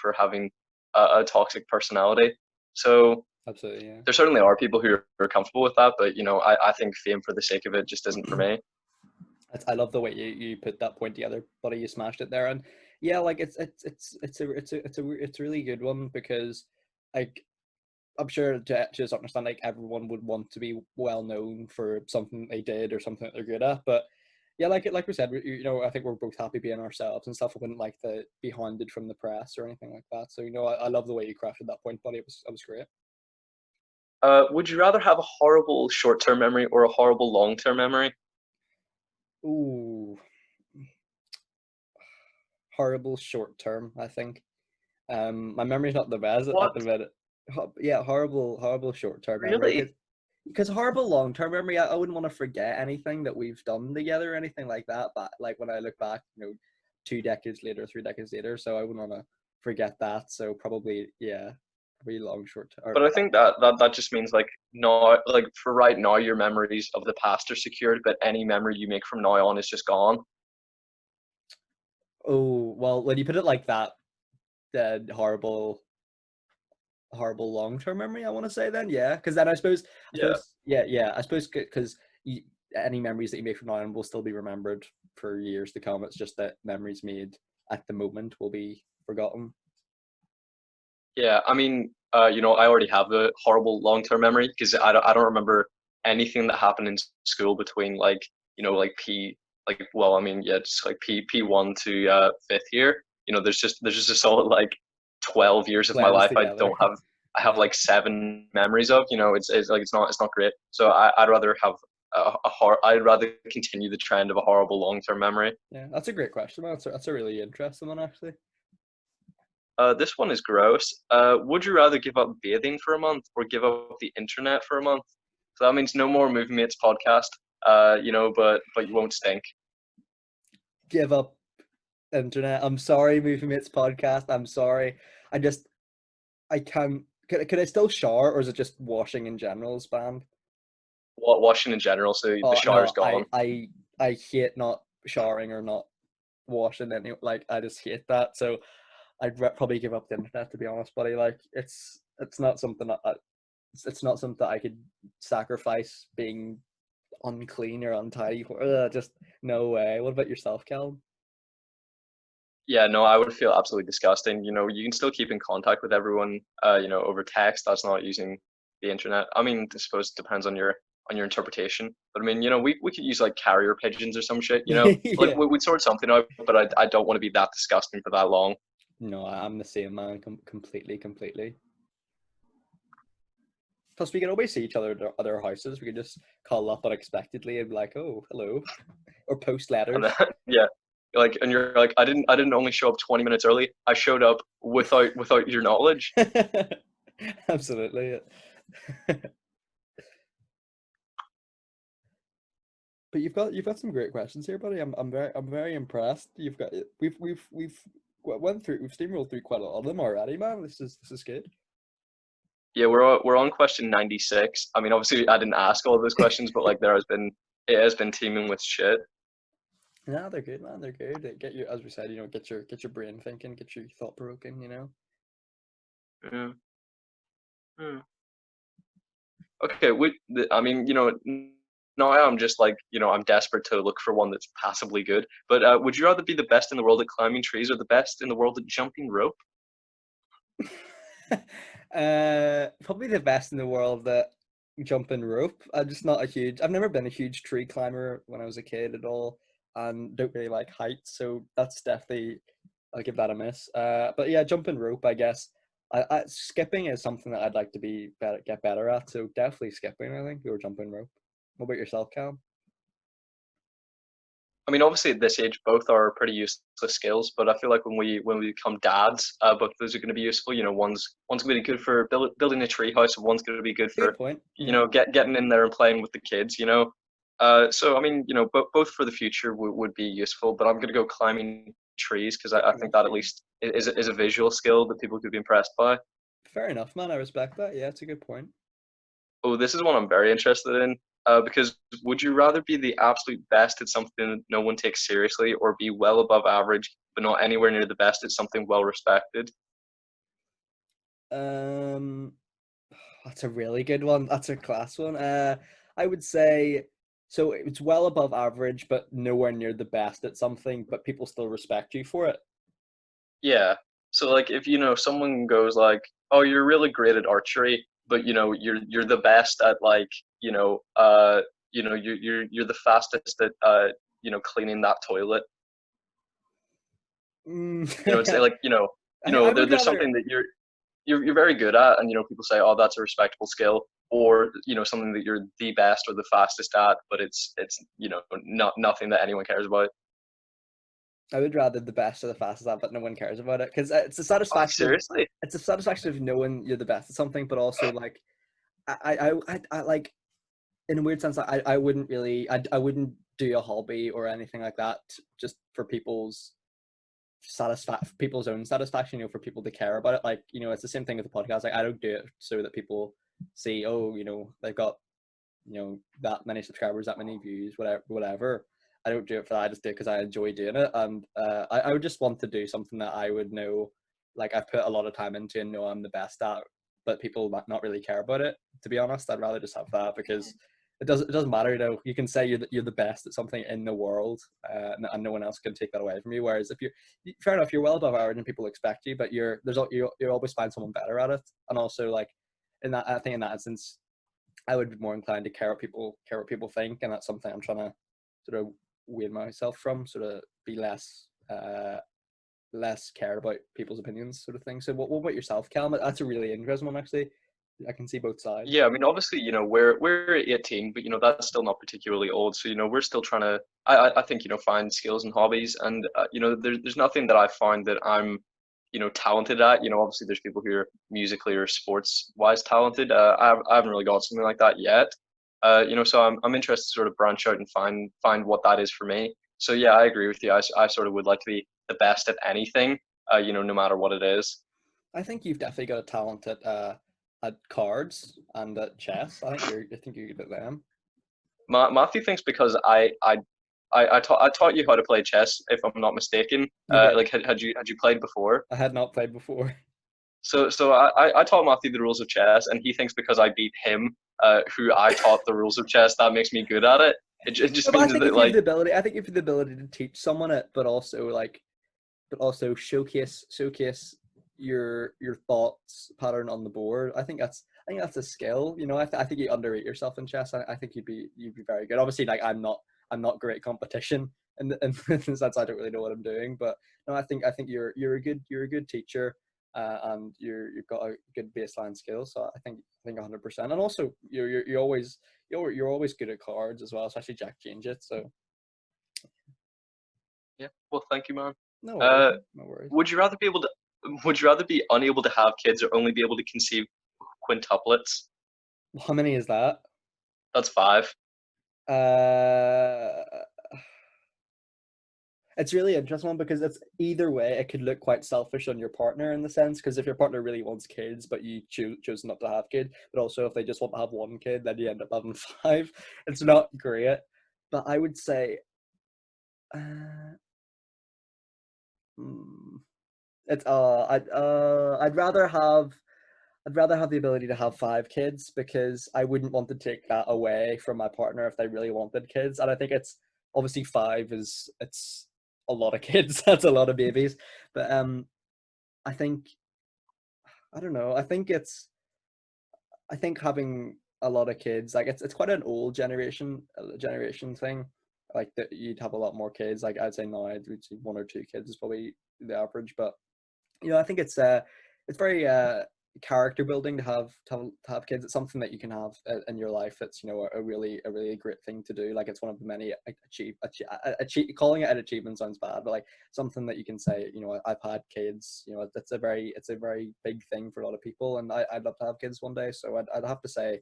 for having a toxic personality. So Absolutely, yeah. there certainly are people who are comfortable with that, but I think fame for the sake of it just isn't for me. I love the way you put that point together, buddy. You smashed it there, and yeah, like it's a really good one, because like I'm sure to just understand, like everyone would want to be well known for something they did or something that they're good at, but yeah, like we said, I think we're both happy being ourselves and stuff. I wouldn't like to be hounded from the press or anything like that. So I love the way you crafted that point, buddy. It was great. Would you rather have a horrible short-term memory or a horrible long-term memory? Ooh, horrible short term, I think. My memory's not the best at What? the minute. Yeah, horrible short term memory. Really? Because horrible long term memory, I wouldn't want to forget anything that we've done together or anything like that. But like when I look back, 2 decades later, 3 decades later, so I wouldn't want to forget that. So probably, yeah, probably long short term. But I think that just means like now, like for right now, your memories of the past are secured, but any memory you make from now on is just gone. Oh well, when you put it like that, then horrible long term memory, I want to say, then yeah, because then I suppose Yeah. yeah, I suppose because any memories that you make from now on will still be remembered for years to come. It's just that memories made at the moment will be forgotten. Yeah, I mean, you know, I already have a horrible long-term memory because I don't remember anything that happened in school between like, you know, like well, I mean, yeah, just like P1 to fifth year. You know, there's just a solid like 12 years of my Blends life together. I have Yeah. like 7 memories of. You know, it's like it's not great. So I'd rather have I'd rather continue the trend of a horrible long-term memory. Yeah, that's a great question. That's a really interesting one, actually. This one is gross. Would you rather give up bathing for a month or give up the internet for a month? So that means no more Movie Mates podcast. You know, but you won't stink. Give up internet. I'm sorry, Movie Mates podcast. I'm sorry. I just I can't. Could I still shower, or is it just washing in general is banned? Washing in general, so the Oh shower's no, gone. I hate not showering or not washing any. Like I just hate that. So probably give up the internet, to be honest, buddy. Like it's not something it's not something that I could sacrifice being unclean or untidy for. Just no way. What about yourself, Callum? Yeah, no, I would feel absolutely disgusting. You know, you can still keep in contact with everyone, you know, over text. That's not using the internet. I mean, I suppose it depends on your interpretation. But I mean, you know, we could use like carrier pigeons or some shit. You know, like Yeah. we'd sort something out. But I don't want to be that disgusting for that long. No, I'm the same, man. Completely. Plus, we can always see each other at other houses. We could just call up unexpectedly and be like, "Oh, hello," or post And then, letters. yeah, like, and you're like, I didn't only show up 20 minutes early. I showed up without your knowledge. Absolutely. But you've got some great questions here, buddy. I'm very impressed. You've got we've went through we've steamrolled through quite a lot of them already, man. This is good. Yeah, we're on question 96. I mean, obviously, I didn't ask all of those questions, but like it has been teeming with shit. Yeah, they're good, man. They're good. They get you, as we said, get your brain thinking, get your thought provoking. Mm, mm. Okay, I mean, you know, now I'm just like, you know, I'm desperate to look for one that's passably good. But would you rather be the best in the world at climbing trees or the best in the world at jumping rope? Probably the best in the world at jumping rope. I've never been a huge tree climber when I was a kid at all, and don't really like heights, so that's definitely, I'll give that a miss. But yeah, jumping rope, I guess. Skipping is something that I'd like to get better at, so definitely skipping, I think, or jumping rope. What about yourself, Cam? I mean, obviously at this age, both are pretty useless skills. But I feel like when we become dads, both of those are going to be useful. You know, one's going to be good for building a tree house, and one's going to be good Good for, point. you Yeah, know, getting in there and playing with the kids. You know, so I mean, you know, both for the future would be useful. But I'm going to go climbing trees because I think that at yeah. least is a visual skill that people could be impressed by. Fair enough, man. I respect that. Yeah, it's a good point. Oh, this is one I'm very interested in. Because would you rather be the absolute best at something no one takes seriously, or be well above average but not anywhere near the best at something well respected? Um, that's a really good one. That's a class one. I would say so. It's well above average, but nowhere near the best at something. But people still respect you for it. Yeah. So like if you know someone goes like, "Oh, you're really great at archery, but you know you're the best at like you know you're the fastest at cleaning that toilet." Mm. You know, it's like I would there's rather. something that you're very good at, and you know people say, "Oh, that's a respectable skill," or you know something that you're the best or the fastest at, but it's you know not nothing that anyone cares about. I would rather the best or the fastest at, but no one cares about it because Oh, seriously? it's a satisfaction of knowing you're the best at something, but also like I like in a weird sense, I wouldn't really, I wouldn't do a hobby or anything like that just for people's own satisfaction, for people to care about it. Like, it's the same thing with the podcast. Like, I don't do it so that people see, oh, they've got, that many subscribers, that many views, whatever. I don't do it for that. I just do it because I enjoy doing it. And I would just want to do something that I would know, like I've put a lot of time into and know I'm the best at, but people might not really care about it. To be honest, I'd rather just have that because it doesn't matter. You know, you can say you're the best at something in the world, and no one else can take that away from you. Whereas if fair enough, you're well above average and people expect you, but you always find someone better at it. And also, like, I think in that instance, I would be more inclined to care what people think, and that's something I'm trying to sort of wean myself from, sort of be less cared about people's opinions, sort of thing. So what about yourself, Callum? That's a really interesting one, actually. I can see both sides. Yeah, I mean, obviously, we're 18, but that's still not particularly old. So we're still trying to. I think find skills and hobbies, and there's nothing that I find that I'm talented at. Obviously, there's people who are musically or sports wise talented. I haven't really got something like that yet. So I'm interested to sort of branch out and find what that is for me. So yeah, I agree with you. I sort of would like to be the best at anything. No matter what it is. I think you've definitely got a talent at cards and at chess. I think you're good at them. Matthew thinks because I taught you how to play chess, if I'm not mistaken. You did. Like had you played before? I had not played before. So I taught Matthew the rules of chess, and he thinks because I beat him, who I taught the rules of chess, that makes me good at it. It just No, but I means think that if you have like the ability, I think if you have the ability to teach someone it, but also showcase your thoughts pattern on the board. I think that's a skill. I think you underrate yourself in chess. I think you'd be very good. Obviously, like I'm not great at competition, and in the sense I don't really know what I'm doing. But no, I think you're a good teacher, and you've got a good baseline skill. So I think 100%. And also you're always good at cards as well, especially Jack change it. So yeah. Well, thank you, man. no worries, Uh, no worries. would you rather be unable to have kids or only be able to conceive quintuplets? How many is that? That's five. Uh, it's really interesting one because it's either way. It could look quite selfish on your partner in the sense because if your partner really wants kids, but you choose not to have kids, but also if they just want to have one kid, then you end up having five. It's not great, but I would say, uh, hmm, it's I'd rather have the ability to have five kids because I wouldn't want to take that away from my partner if they really wanted kids. And I think it's obviously it's a lot of kids. That's a lot of babies. But I think I don't know. I think having a lot of kids, like it's quite an old generation thing. Like that you'd have a lot more kids. Like I'd say now I'd say one or two kids is probably the average. But I think it's very character building to have kids. It's something that you can have in your life. It's a really great thing to do. Like it's one of the many calling it an achievement sounds bad, but like something that you can say. I've had kids. It's a very big thing for a lot of people, and I'd love to have kids one day. So I'd have to say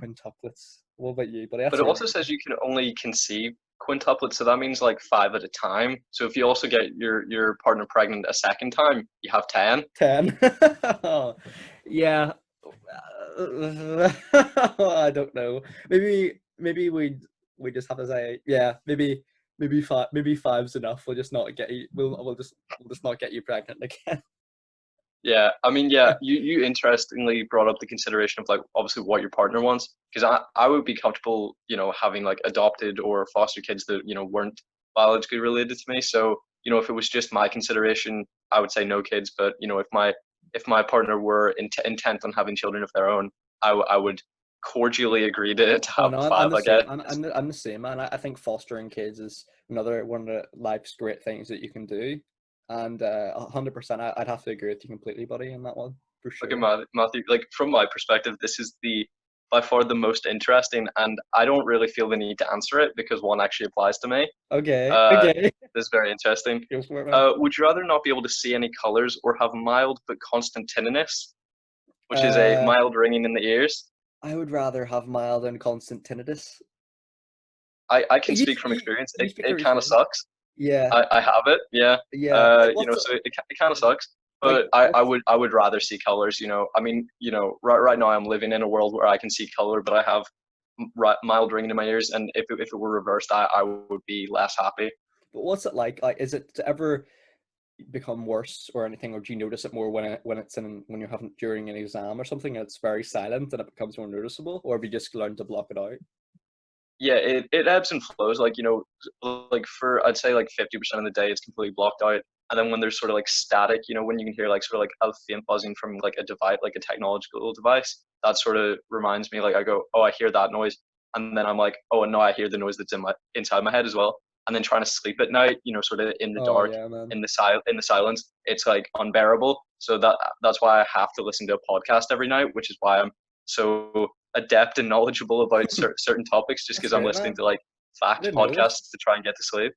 quintuplets. What about you? But But that's it a really also says you can only conceive quintuplets, so that means like five at a time. So if you also get your partner pregnant a second time, you have 10. 10. Yeah. I don't know. Maybe we just have to say yeah. Maybe five's enough. We'll just not get you. We'll just not get you pregnant again. Yeah, I mean, yeah, you interestingly brought up the consideration of like obviously what your partner wants, because I would be comfortable, having like adopted or foster kids that, weren't biologically related to me. So, if it was just my consideration, I would say no kids. But, if my partner were intent on having children of their own, I would cordially agree to Oh have no, I'm five, the I same. guess. I'm the same, man. I think fostering kids is another one of the life's great things that you can do, and 100%, I'd have to agree with you completely, buddy, on that one for Look at sure. Matthew. Like from my perspective, this is the by far the most interesting, and I don't really feel the need to answer it because one actually applies to me. Okay, Uh, okay. this is very interesting. Go for it, man. Would you rather not be able to see any colors or have mild but constant tinnitus, which is a Uh, mild ringing in the ears? I would rather have mild and constant tinnitus. I can You speak from you experience. you It, speak it your kind of experience. sucks. Yeah, I have it, yeah. yeah. Like what's It kind of sucks. like But I what's would I would rather see colors. I mean, right now I'm living in a world where I can see color, but I have mild ringing in my ears, and if it were reversed, I would be less happy. but what's it like? Like, is it to ever become worse or anything, or do you notice it more when you're having during an exam or something and it's very silent and it becomes more noticeable, or have you just learned to block it out? yeah, it ebbs and flows. Like, like for I'd say like 50% of the day it's completely blocked out. And then when there's sort of like static, when you can hear like sort of like a faint buzzing from like a device, like a technological device, that sort of reminds me, like I go, oh, I hear that noise. And then I'm like, oh no, I hear the noise that's inside my head as well. And then trying to sleep at night, sort of in the Oh dark, yeah, man. in the silence, it's like unbearable. So that's why I have to listen to a podcast every night, which is why I'm so adept and knowledgeable about certain topics, just That's because I'm great, listening man. to like I fact didn't know this. podcasts to try and get to sleep.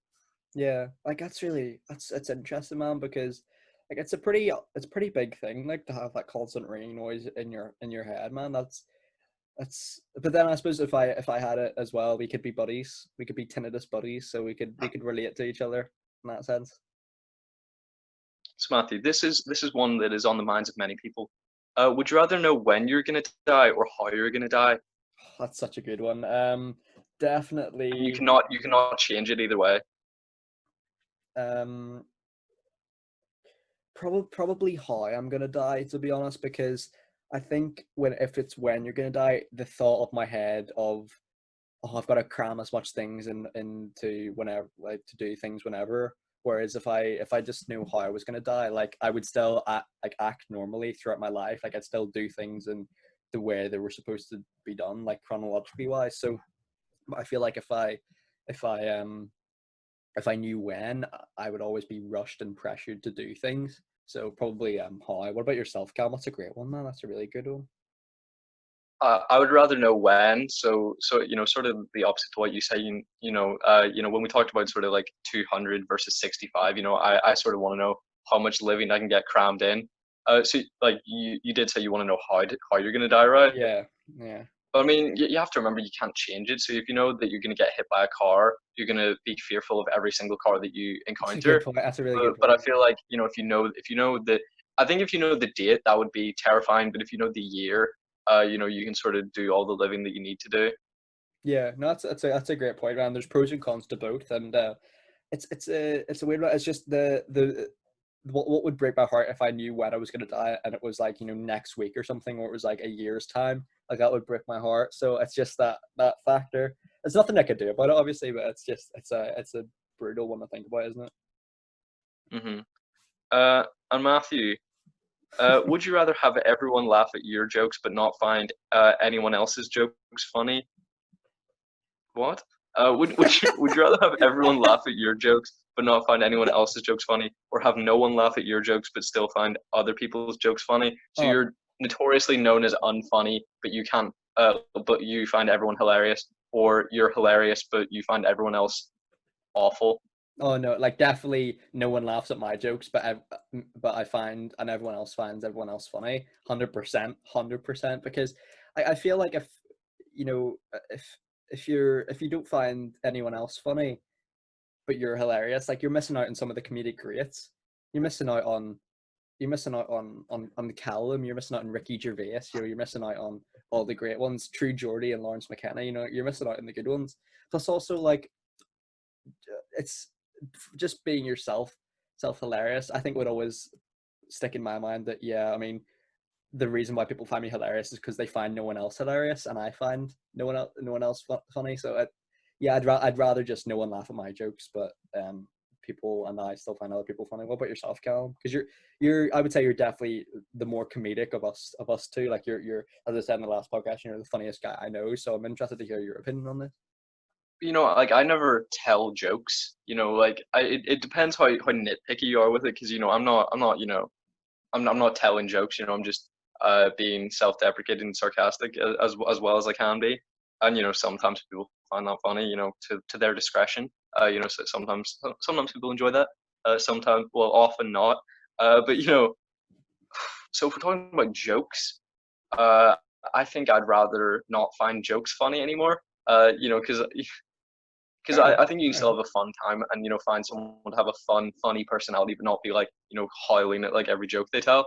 Yeah, like that's interesting, man, because like it's a pretty big thing, like to have that constant ringing noise in your head, man. That's. But then I suppose if I had it as well, we could be buddies. We could be tinnitus buddies, so we could relate to each other in that sense. So Matthew, this is one that is on the minds of many people. Would you rather know when you're gonna die or how you're gonna die? That's such a good one. And you Definitely. cannot change it either way. Um, probably how I'm gonna die, to be honest, because I think if it's when you're gonna die, the thought of my head of, oh, I've got to cram as much things into whenever, like to do things whenever. Whereas if I just knew how I was gonna die, like I would still act normally throughout my life. Like I'd still do things in the way they were supposed to be done, like chronologically wise. So I feel like if I if I knew when, I would always be rushed and pressured to do things. So probably how. What about yourself, Cam? That's a great one, man. That's a really good one. I would rather know when. So sort of the opposite to what you say. When we talked about sort of like 200 versus 65, I sort of want to know how much living I can get crammed in. So like you did say you want to know how you're gonna die, right? Yeah, yeah. But I mean, you have to remember you can't change it. So if you know that you're gonna get hit by a car, you're gonna be fearful of every single car that you That's a good encounter. point. That's a really good But I point. feel like if you know that, I think if you know the date, that would be terrifying. But if you know the year, you can sort of do all the living that you need to do. Yeah, no, that's a great point, man. There's pros and cons to both, and it's a weird one. It's just the what would break my heart if I knew when I was gonna die and it was like next week or something, or it was like a year's time. Like that would break my heart. So it's just that factor. There's nothing I could do about it, obviously, but it's a brutal one to think about, isn't hmm and Matthew, would you rather have everyone laugh at your jokes but not find anyone else's jokes funny? What? Would you rather have everyone laugh at your jokes but not find anyone else's jokes funny, or have no one laugh at your jokes but still find other people's jokes funny? So it? you're notoriously known as unfunny, but you can't, but you find everyone hilarious, or you're hilarious but you find everyone else awful. Oh no, like definitely no one laughs at my jokes, but I find and everyone else finds everyone else funny, 100%, 100%. Because I feel like if you know if you don't find anyone else funny, but you're hilarious, like you're missing out on some of the comedic greats. You're missing out on the Callum. You're missing out on Ricky Gervais. You're missing out on all the great ones, True Geordie and Lawrence McKenna. You're missing out on the good ones. Plus, also like it's just being yourself, self hilarious. I think would always stick in my mind that yeah, I mean, the reason why people find me hilarious is because they find no one else hilarious, and I find no one else funny. So yeah, I'd rather just no one laugh at my jokes, but people and I still find other people funny. What about yourself, Callum? Because you're I would say you're definitely the more comedic of us two. Like you're as I said in the last podcast, you're the funniest guy I know. So I'm interested to hear your opinion on this. Like I never tell jokes. Like it depends how nitpicky you are with it, because I'm not telling jokes. I'm just being self-deprecating and sarcastic as well as I can be. And sometimes people find that funny. To their discretion. So sometimes people enjoy that. Sometimes, well, often not. But so if we're talking about jokes, uh, I think I'd rather not find jokes funny anymore. Because Fair enough. I think you can Fair still enough. have a fun time and find someone to have a fun, funny personality, but not be like howling at like every joke they tell.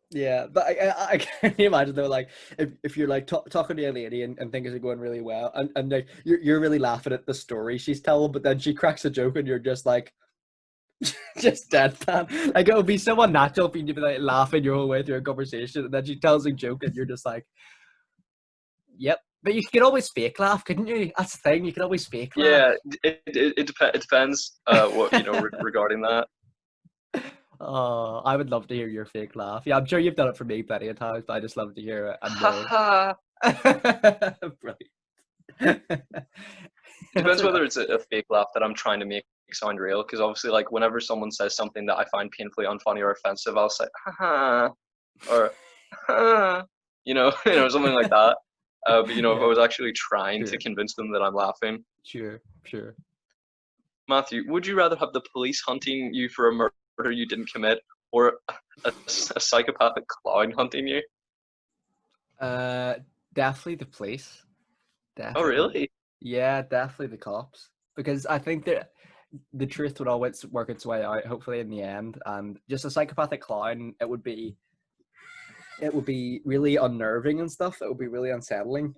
Yeah, but I can you imagine though, like if you're like talking to a lady and things are going really well, and like you're really laughing at the story she's telling, but then she cracks a joke and you're just like just deadpan. Like it would be so unnatural for you to be like laughing your whole way through a conversation, and then she tells a joke and you're just like, yep, But you could always fake laugh, couldn't you? That's the thing. You could always fake laugh. Yeah, it depends. What regarding that. Oh, I would love to hear your fake laugh. Yeah, I'm sure you've done it for me plenty of times, but I just love to hear it. And Ha ha. Brilliant. It depends whether it's a fake laugh that I'm trying to make sound real. Because obviously, like whenever someone says something that I find painfully unfunny or offensive, I'll say ha ha or ha, something like that. But if I Yeah, was actually trying to sure, convince them that I'm laughing. sure. Matthew, would you rather have the police hunting you for a murder you didn't commit, or a psychopathic clown hunting you? Uh, Definitely the police. Oh, Definitely. really? Yeah, definitely the cops. Because I think that the truth would always work its way out, hopefully in the end. And just a psychopathic clown, it would be really unnerving and stuff. It would be really unsettling.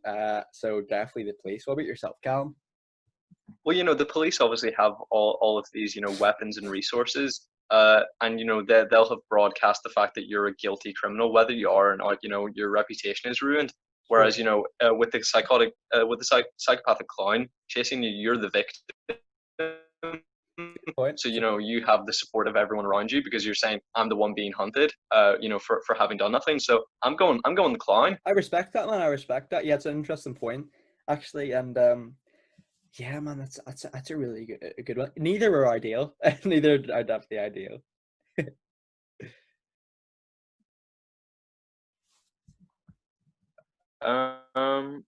So definitely the police. What about yourself, Callum? Well, the police obviously have all of these, weapons and resources. And they'll have broadcast the fact that you're a guilty criminal, whether you are or not. Your reputation is ruined. Whereas, Sure. with the psychopathic clown chasing you, you're the victim. Good point. So you have the support of everyone around you because you're saying I'm the one being hunted. For having done nothing. So I'm going the clown. I respect that, man. I respect that. Yeah, it's an interesting point, actually. And yeah, man, that's a really good one. Neither are ideal. Neither are definitely ideal. Um,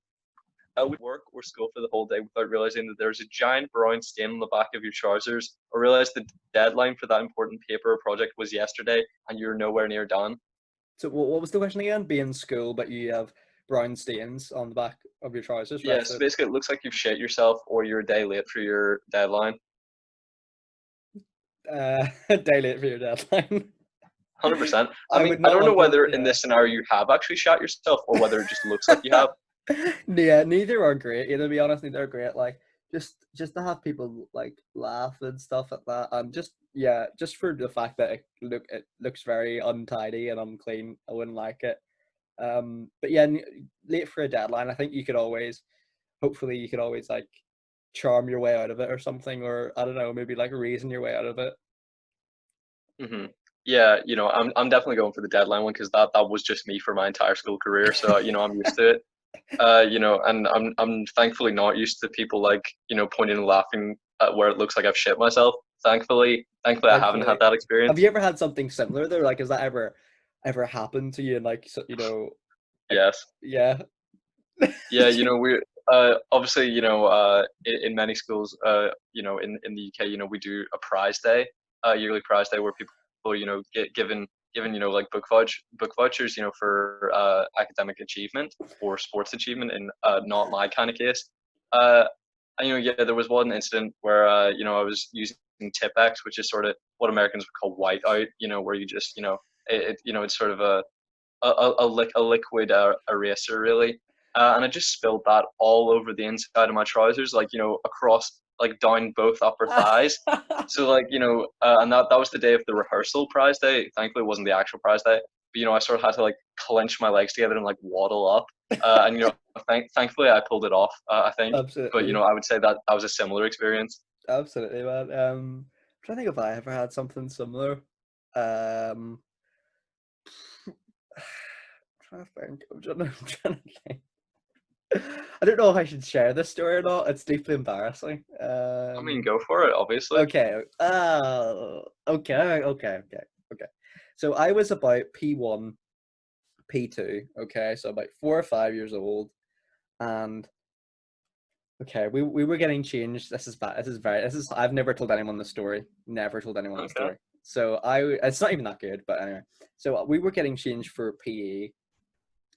I would work or school for the whole day without realizing that there's a giant brown stain on the back of your trousers, or realize the deadline for that important paper or project was yesterday and you're nowhere near done. So what was the question again? Be in school, but you have brown stains on the back of your trousers. Yeah, Right. so So basically it looks like you've shit yourself or you're a day late for your deadline. day late for your deadline. 100%. I I mean, would I not don't know want to. whether in Yeah. this scenario you have actually shot yourself or whether it just looks like you have. Yeah, neither are great. Yeah, to be honest, neither are great. Like just to have people like laugh and stuff like that, and just for the fact that it looks very untidy and unclean, I wouldn't like it. But yeah, late for a deadline, I think hopefully you could always like charm your way out of it or something, or I don't know, maybe like reason your way out of it. Hmm. Yeah, I'm definitely going for the deadline one because that was just me for my entire school career. So I'm used to it. And I'm thankfully not used to people like pointing and laughing at where it looks like I've shit myself. Thankfully, I haven't had Thankfully, that have experience. you ever had something similar though? Like, has that ever happened to you? And like, so, like, Yes. yeah. Yeah, we obviously, in many schools, in the UK, we do a prize day, yearly prize day where people, get given, like book vouchers, for academic achievement or sports achievement in not my kind of case. Uh, and yeah, there was one incident where I was using Tipex, which is sort of what Americans would call whiteout, where you just, it's sort of a liquid eraser really, and I just spilled that all over the inside of my trousers, like across, like down both upper thighs. So like and that was the day of the rehearsal prize day. Thankfully, it wasn't the actual prize day, but I sort of had to like clench my legs together and like waddle up, and thankfully I pulled it off. I think, but Absolutely, I would say that was a similar experience. absolutely, man. I'm trying to think if I ever had something similar. Um, trying to think. I'm trying to think. I don't know if I should share this story or not. It's deeply embarrassing. I mean, go for it, obviously. Okay. Okay. So I was about P1, P2. Okay, so about 4 or 5 years old, and okay, we were getting changed. This is bad. I've never told anyone the story. Never told anyone the Okay. story. So it's not even that good, but anyway. So we were getting changed for PE,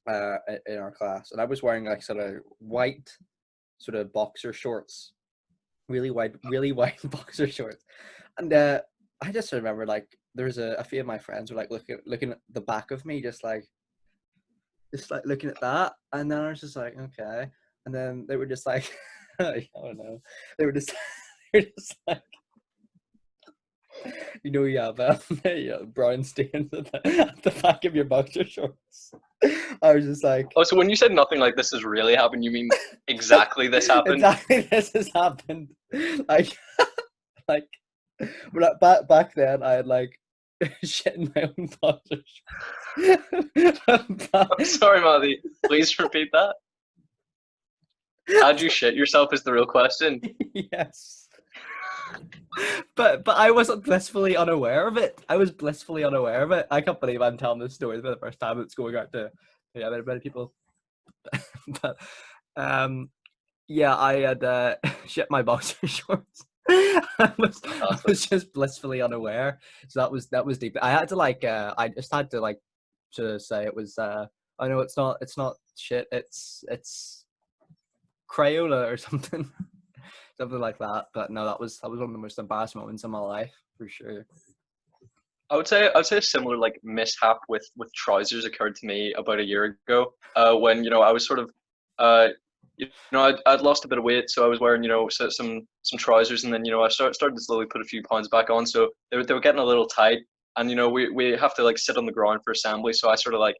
in our class, and I was wearing like sort of white, sort of boxer shorts, really white boxer shorts, and I just remember like there's a few of my friends were like looking at the back of me, just like looking at that, and then I was just like, okay, and then they were just like, I don't know, they were just they were just like, You know you have brown stains at the back of your boxer shorts. I was just like, Oh, so when you said nothing like this has really happened, you mean exactly this happened? exactly this has happened. Like, like, back then I had like shit in my own boxer shorts. I'm sorry, Matty. Please repeat that. How'd you shit yourself is the real question. Yes. But I wasn't blissfully unaware of it. I was blissfully unaware of it. I can't believe I'm telling this story for the first time. It's going out to many people. But yeah, I had shit my boxer shorts. I was just blissfully unaware. So that was deep. I had to like I just had to like to say it was I know it's not shit, it's Crayola or something. Something like that. But no, that was one of the most embarrassing moments in my life for sure. I'd say a similar like mishap with trousers occurred to me about a year ago. When I was sort of I'd lost a bit of weight, so I was wearing some trousers, and then I started to slowly put a few pounds back on. So they were getting a little tight, and we have to like sit on the ground for assembly. So I sort of like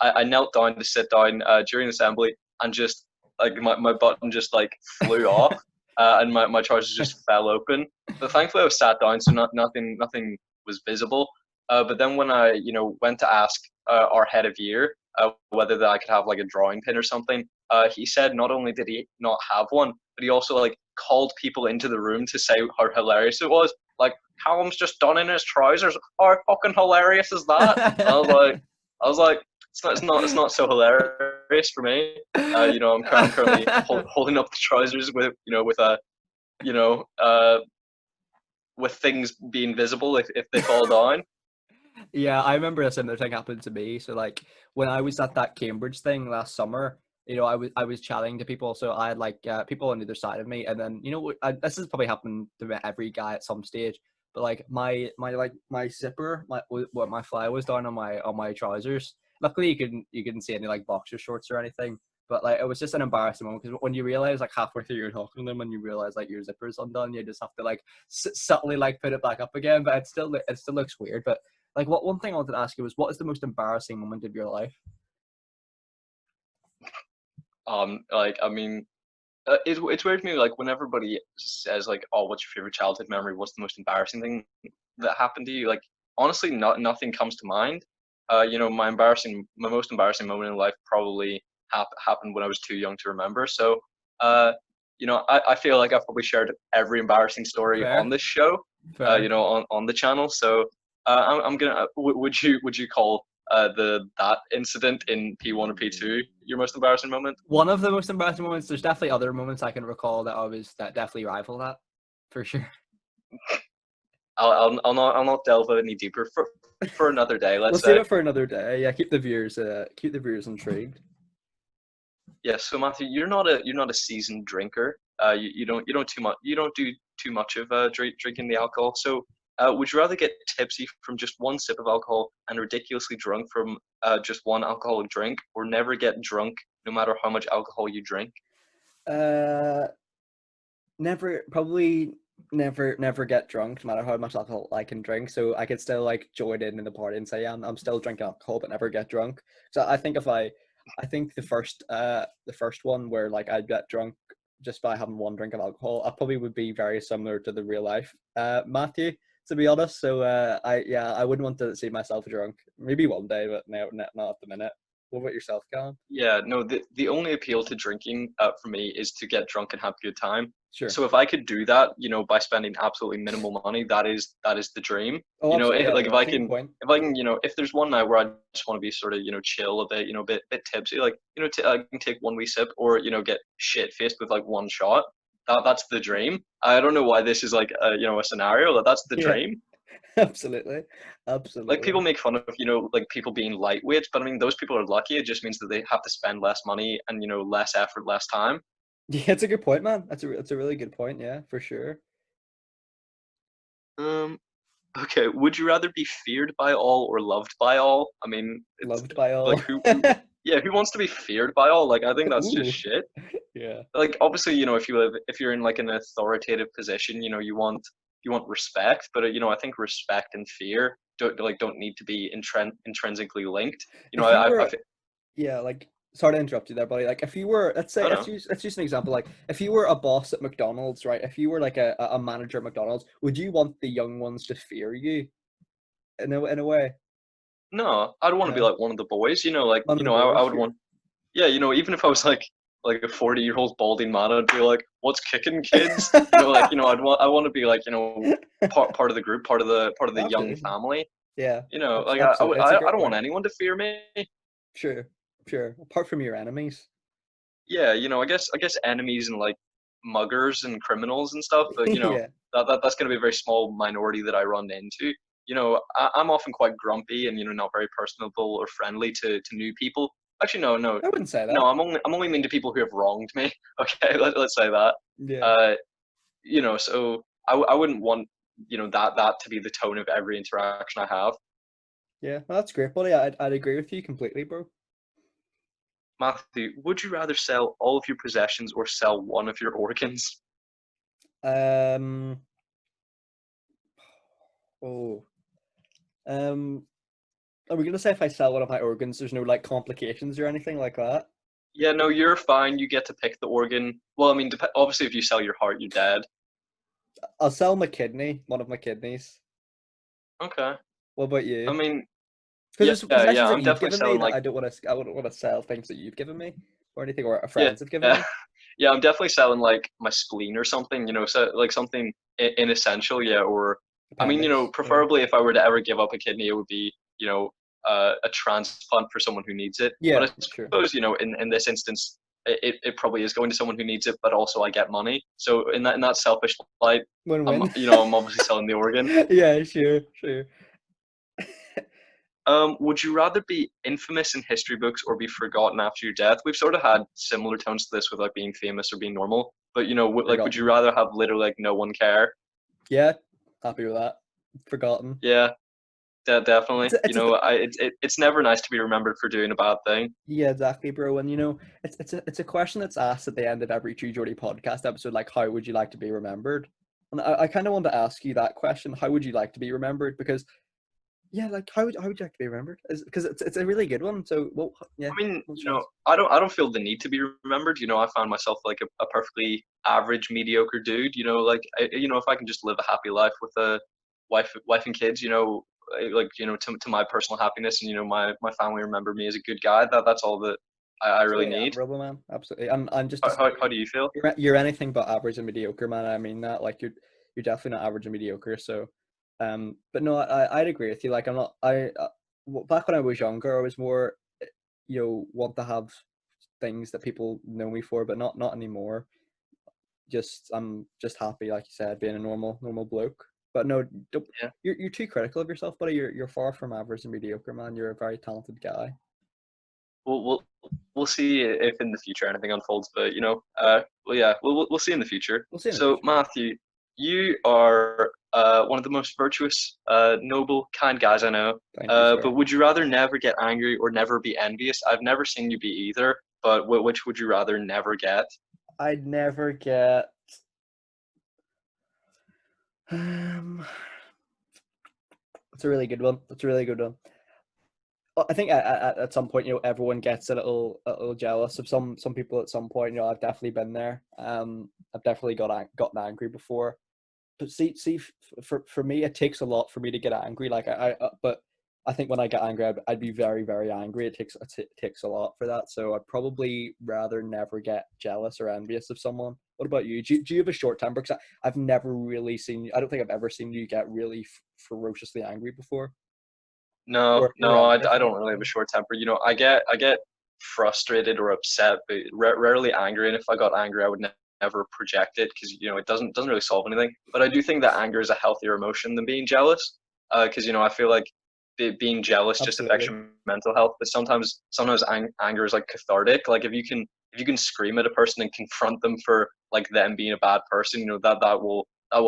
I knelt down to sit down during assembly, and just like my button just like flew off. And my trousers just fell open. But thankfully I was sat down, so nothing was visible. But then when I went to ask our head of year whether I could have like a drawing pin or something, he said not only did he not have one, but he also like called people into the room to say how hilarious it was. Like, Callum's just done in his trousers. How fucking hilarious is that? And I was like, it's not so hilarious for me. I'm currently holding up the trousers with you know with things being visible if they fall down. Yeah, I remember a similar thing happened to me. So like when I was at that Cambridge thing last summer, I was chatting to people. So I had like people on either side of me, and then this has probably happened to every guy at some stage. But like my zipper, my fly was down on my trousers. Luckily, you couldn't see any like boxer shorts or anything. But like it was just an embarrassing moment because when you realize like halfway through you're talking to them and you realize like your zipper's undone, you just have to like subtly like put it back up again. But it still looks weird. But like, one thing I wanted to ask you was, what is the most embarrassing moment of your life? Like I mean, it's weird to me like when everybody says like, oh, what's your favorite childhood memory? What's the most embarrassing thing that happened to you? Like honestly, nothing comes to mind. My most embarrassing moment in life probably happened when I was too young to remember. So, I feel like I've probably shared every embarrassing story Fair. on this show, Fair. on the channel. So, I'm gonna. Would you call that incident in P1 or P2 your most embarrassing moment? One of the most embarrassing moments. There's definitely other moments I can recall that definitely rival that, for sure. I'll not delve any deeper for another day. Let's We'll say. save it for another day. Yeah, keep the viewers intrigued. Yeah, so Matthew, you're not a seasoned drinker. You don't do too much of drinking the alcohol. So, would you rather get tipsy from just one sip of alcohol and ridiculously drunk from just one alcoholic drink, or never get drunk no matter how much alcohol you drink? Uh, never get drunk, no matter how much alcohol I can drink. So I could still like join in the party and say, yeah, I'm still drinking alcohol, but never get drunk. So I think I think the first one where like I'd get drunk just by having one drink of alcohol, I probably would be very similar to the real life Matthew, to be honest. So I wouldn't want to see myself drunk. Maybe one day, but not at the minute. What about yourself, Callum? Yeah, no, the only appeal to drinking for me is to get drunk and have a good time. Sure. So if I could do that, by spending absolutely minimal money, that is the dream. Oh, absolutely. If, like if I can, if there's one night where I just want to be sort of, chill a bit, bit tipsy, like, I can take one wee sip or, get shit faced with like one shot. That's the dream. I don't know why this is like a scenario that's the dream. Absolutely. Like people make fun of like people being lightweight, but I mean those people are lucky. It just means that they have to spend less money and less effort, less time. Yeah, it's a good point, man. That's a really good point. Yeah, for sure. Okay. Would you rather be feared by all or loved by all? I mean, it's Loved by all. like yeah, who wants to be feared by all? Like I think that's just shit. Yeah. Like obviously, if you're in like an authoritative position, you want respect, but I think respect and fear don't need to be intrinsically linked. If you I were, yeah, like, sorry to interrupt you there, buddy. Like, if you were, let's say, don't know. let's use an example. Like, if you were a boss at McDonald's, right? If you were like a manager at McDonald's, would you want the young ones to fear you in a way? No, I'd want to be No, like one of the boys. Like one of the I boys, would sure. want. Yeah, even if I was like a 40-year-old balding man, I'd be like, "What's kicking, kids?" I want to be like part of the group, part of the young Absolutely. family. Yeah, Like absolutely. It's a I great don't want point. anyone to fear me. Sure, sure. Apart from your enemies. Yeah, I guess enemies and like muggers and criminals and stuff, but Yeah. that's going to be a very small minority that I run into. I'm often quite grumpy and not very personable or friendly to new people. Actually, no, no, I wouldn't say no. that. I'm only mean to people who have wronged me. Okay, let's say that. Yeah. Uh, so I wouldn't want that to be the tone of every interaction I have. Yeah. Well, that's great, buddy. I'd agree with you completely, bro. Matthew, would you rather sell all of your possessions or sell one of your organs? Um. Oh. Um. Are we gonna say if I sell one of my organs, there's no like complications or anything like that? Yeah, no, you're fine. You get to pick the organ. Well, I mean, obviously, if you sell your heart, you're dead. I'll sell my kidney, one of my kidneys. Okay. What about I you? mean, Because yeah, there's yeah. possessions that I'm you've definitely given me selling that like, I don't want to. I wouldn't want to sell things that you've given me or anything, or yeah, friends have given yeah, me. yeah. I'm definitely selling like my spleen or something. So like something inessential. Yeah, or I mean, Appendix. Yeah. preferably if I were to ever give up a kidney, it would be a transplant for someone who needs it. But Yeah. I Sure. suppose in this instance, it probably is going to someone who needs it, but also I get money. So in that selfish light, Win-win. I'm obviously selling the organ. Yeah. Sure. Sure. Would you rather be infamous in history books or be forgotten after your death? We've sort of had similar tones to this with like being famous or being normal, but like, would you Forgotten. rather have literally like no one care? Yeah. Happy with that. Forgotten. Yeah, It's definitely. a, it's a It's never nice to be remembered for doing a bad thing. Yeah, exactly, bro. And it's a question that's asked at the end of every True Geordie podcast episode, like how would you like to be remembered? And I kind of want to ask you that question. How would you like to be remembered? Because yeah, like how would you like to be remembered? Because it's a really good one. So well, yeah, I mean, what's yours? I don't feel the need to be remembered. I found myself like a perfectly average, mediocre dude. Like, if I can just live a happy life with a wife and kids, like, to my personal happiness, and my family remember me as a good guy. That's all that I really Absolutely need. admirable, man. Absolutely. And just to How say, do you feel? you're anything but average and mediocre, man. I mean that. Like you're definitely not average and mediocre. So, but no, I'd agree with you. Like I'm not. Back when I was younger, I was more, want to have things that people know me for, but not anymore. Just I'm just happy, like you said, being a normal bloke. But no, don't, Yeah. you're too critical of yourself, buddy. You're far from average and mediocre, man. You're a very talented guy. We'll see if in the future anything unfolds, but well, yeah, we'll see in the future. We'll see in the So, future. Matthew, you are one of the most virtuous, noble, kind guys I know. Thank you, But sir. would you rather never get angry or never be envious? I've never seen you be either, but which would you rather never get? I'd never get. Um, that's a really good one. That's a really good one. I think at some point, everyone gets a little jealous of some people at some point. I've definitely been there. I've definitely gotten angry before. But see, for me, it takes a lot for me to get angry. Like but I think when I get angry, I'd be very, very angry. It takes a lot for that. So I'd probably rather never get jealous or envious of someone. What about you? Do you have a short temper? Because I've never really seen you. I don't think I've ever seen you get really ferociously angry before, No, or no, I envious. don't really have a short temper. I get frustrated or upset, but rarely angry. And if I got angry, I would never project it because it doesn't really solve anything. But I do think that anger is a healthier emotion than being jealous. Because I feel like being jealous just affects Absolutely. your mental health. But sometimes anger is like cathartic. Like if you can scream at a person and confront them for like them being a bad person, that will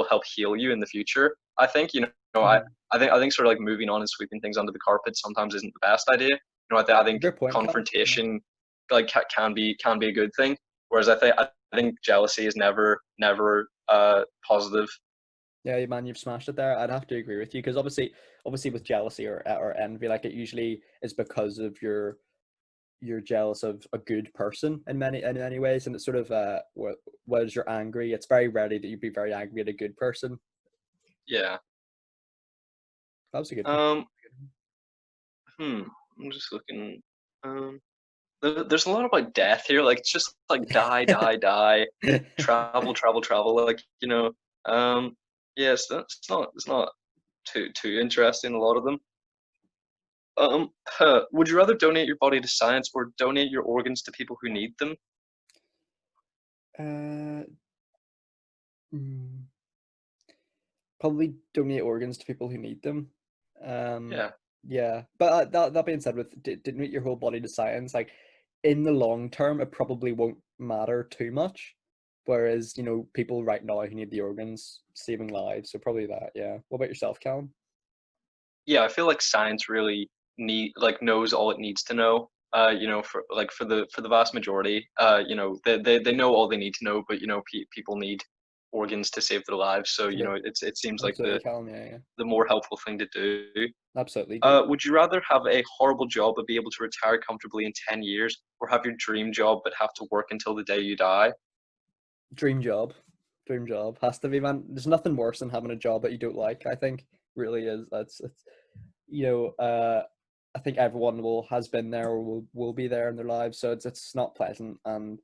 help heal you in the future. I think Mhm. I think sort of like moving on and sweeping things under the carpet sometimes isn't the best idea. I think Great point, Callum. Yeah. confrontation like can be a good thing. Whereas I think jealousy is never positive. Yeah, man, you've smashed it there. I'd have to agree with you because obviously, with jealousy or envy, like it usually is because of you're jealous of a good person in many ways, and it's sort of whereas you're angry, it's very rarely that you'd be very angry at a good person. Yeah. That was a good point. Um. Hmm. I'm just looking. Um. There's a lot about death here. Like it's just like die, die, die, travel, travel, travel. Like Um. Yes. It's not too interesting. A lot of them. Would you rather donate your body to science or donate your organs to people who need them? uh, mm, Probably donate organs to people who need them. Um, Yeah. yeah, but that being said, with donate your whole body to science, like in the long term, it probably won't matter too much. Whereas people right now who need the organs, saving lives, so probably that. Yeah. What about yourself, Callum? Yeah, I feel like science really knows all it needs to know. For the vast majority, they know all they need to know, but people need organs to save their lives. So Yeah, it seems like absolutely, Callum. Yeah, yeah, the more helpful thing to do. absolutely. Do Would you rather have a horrible job but be able to retire comfortably in 10 years, or have your dream job but have to work until the day you die? dream job, dream job has to be, man. There's nothing worse than having a job that you don't like. I think really is. That's it's you know I think everyone will has been there or will be there in their lives, so it's not pleasant. And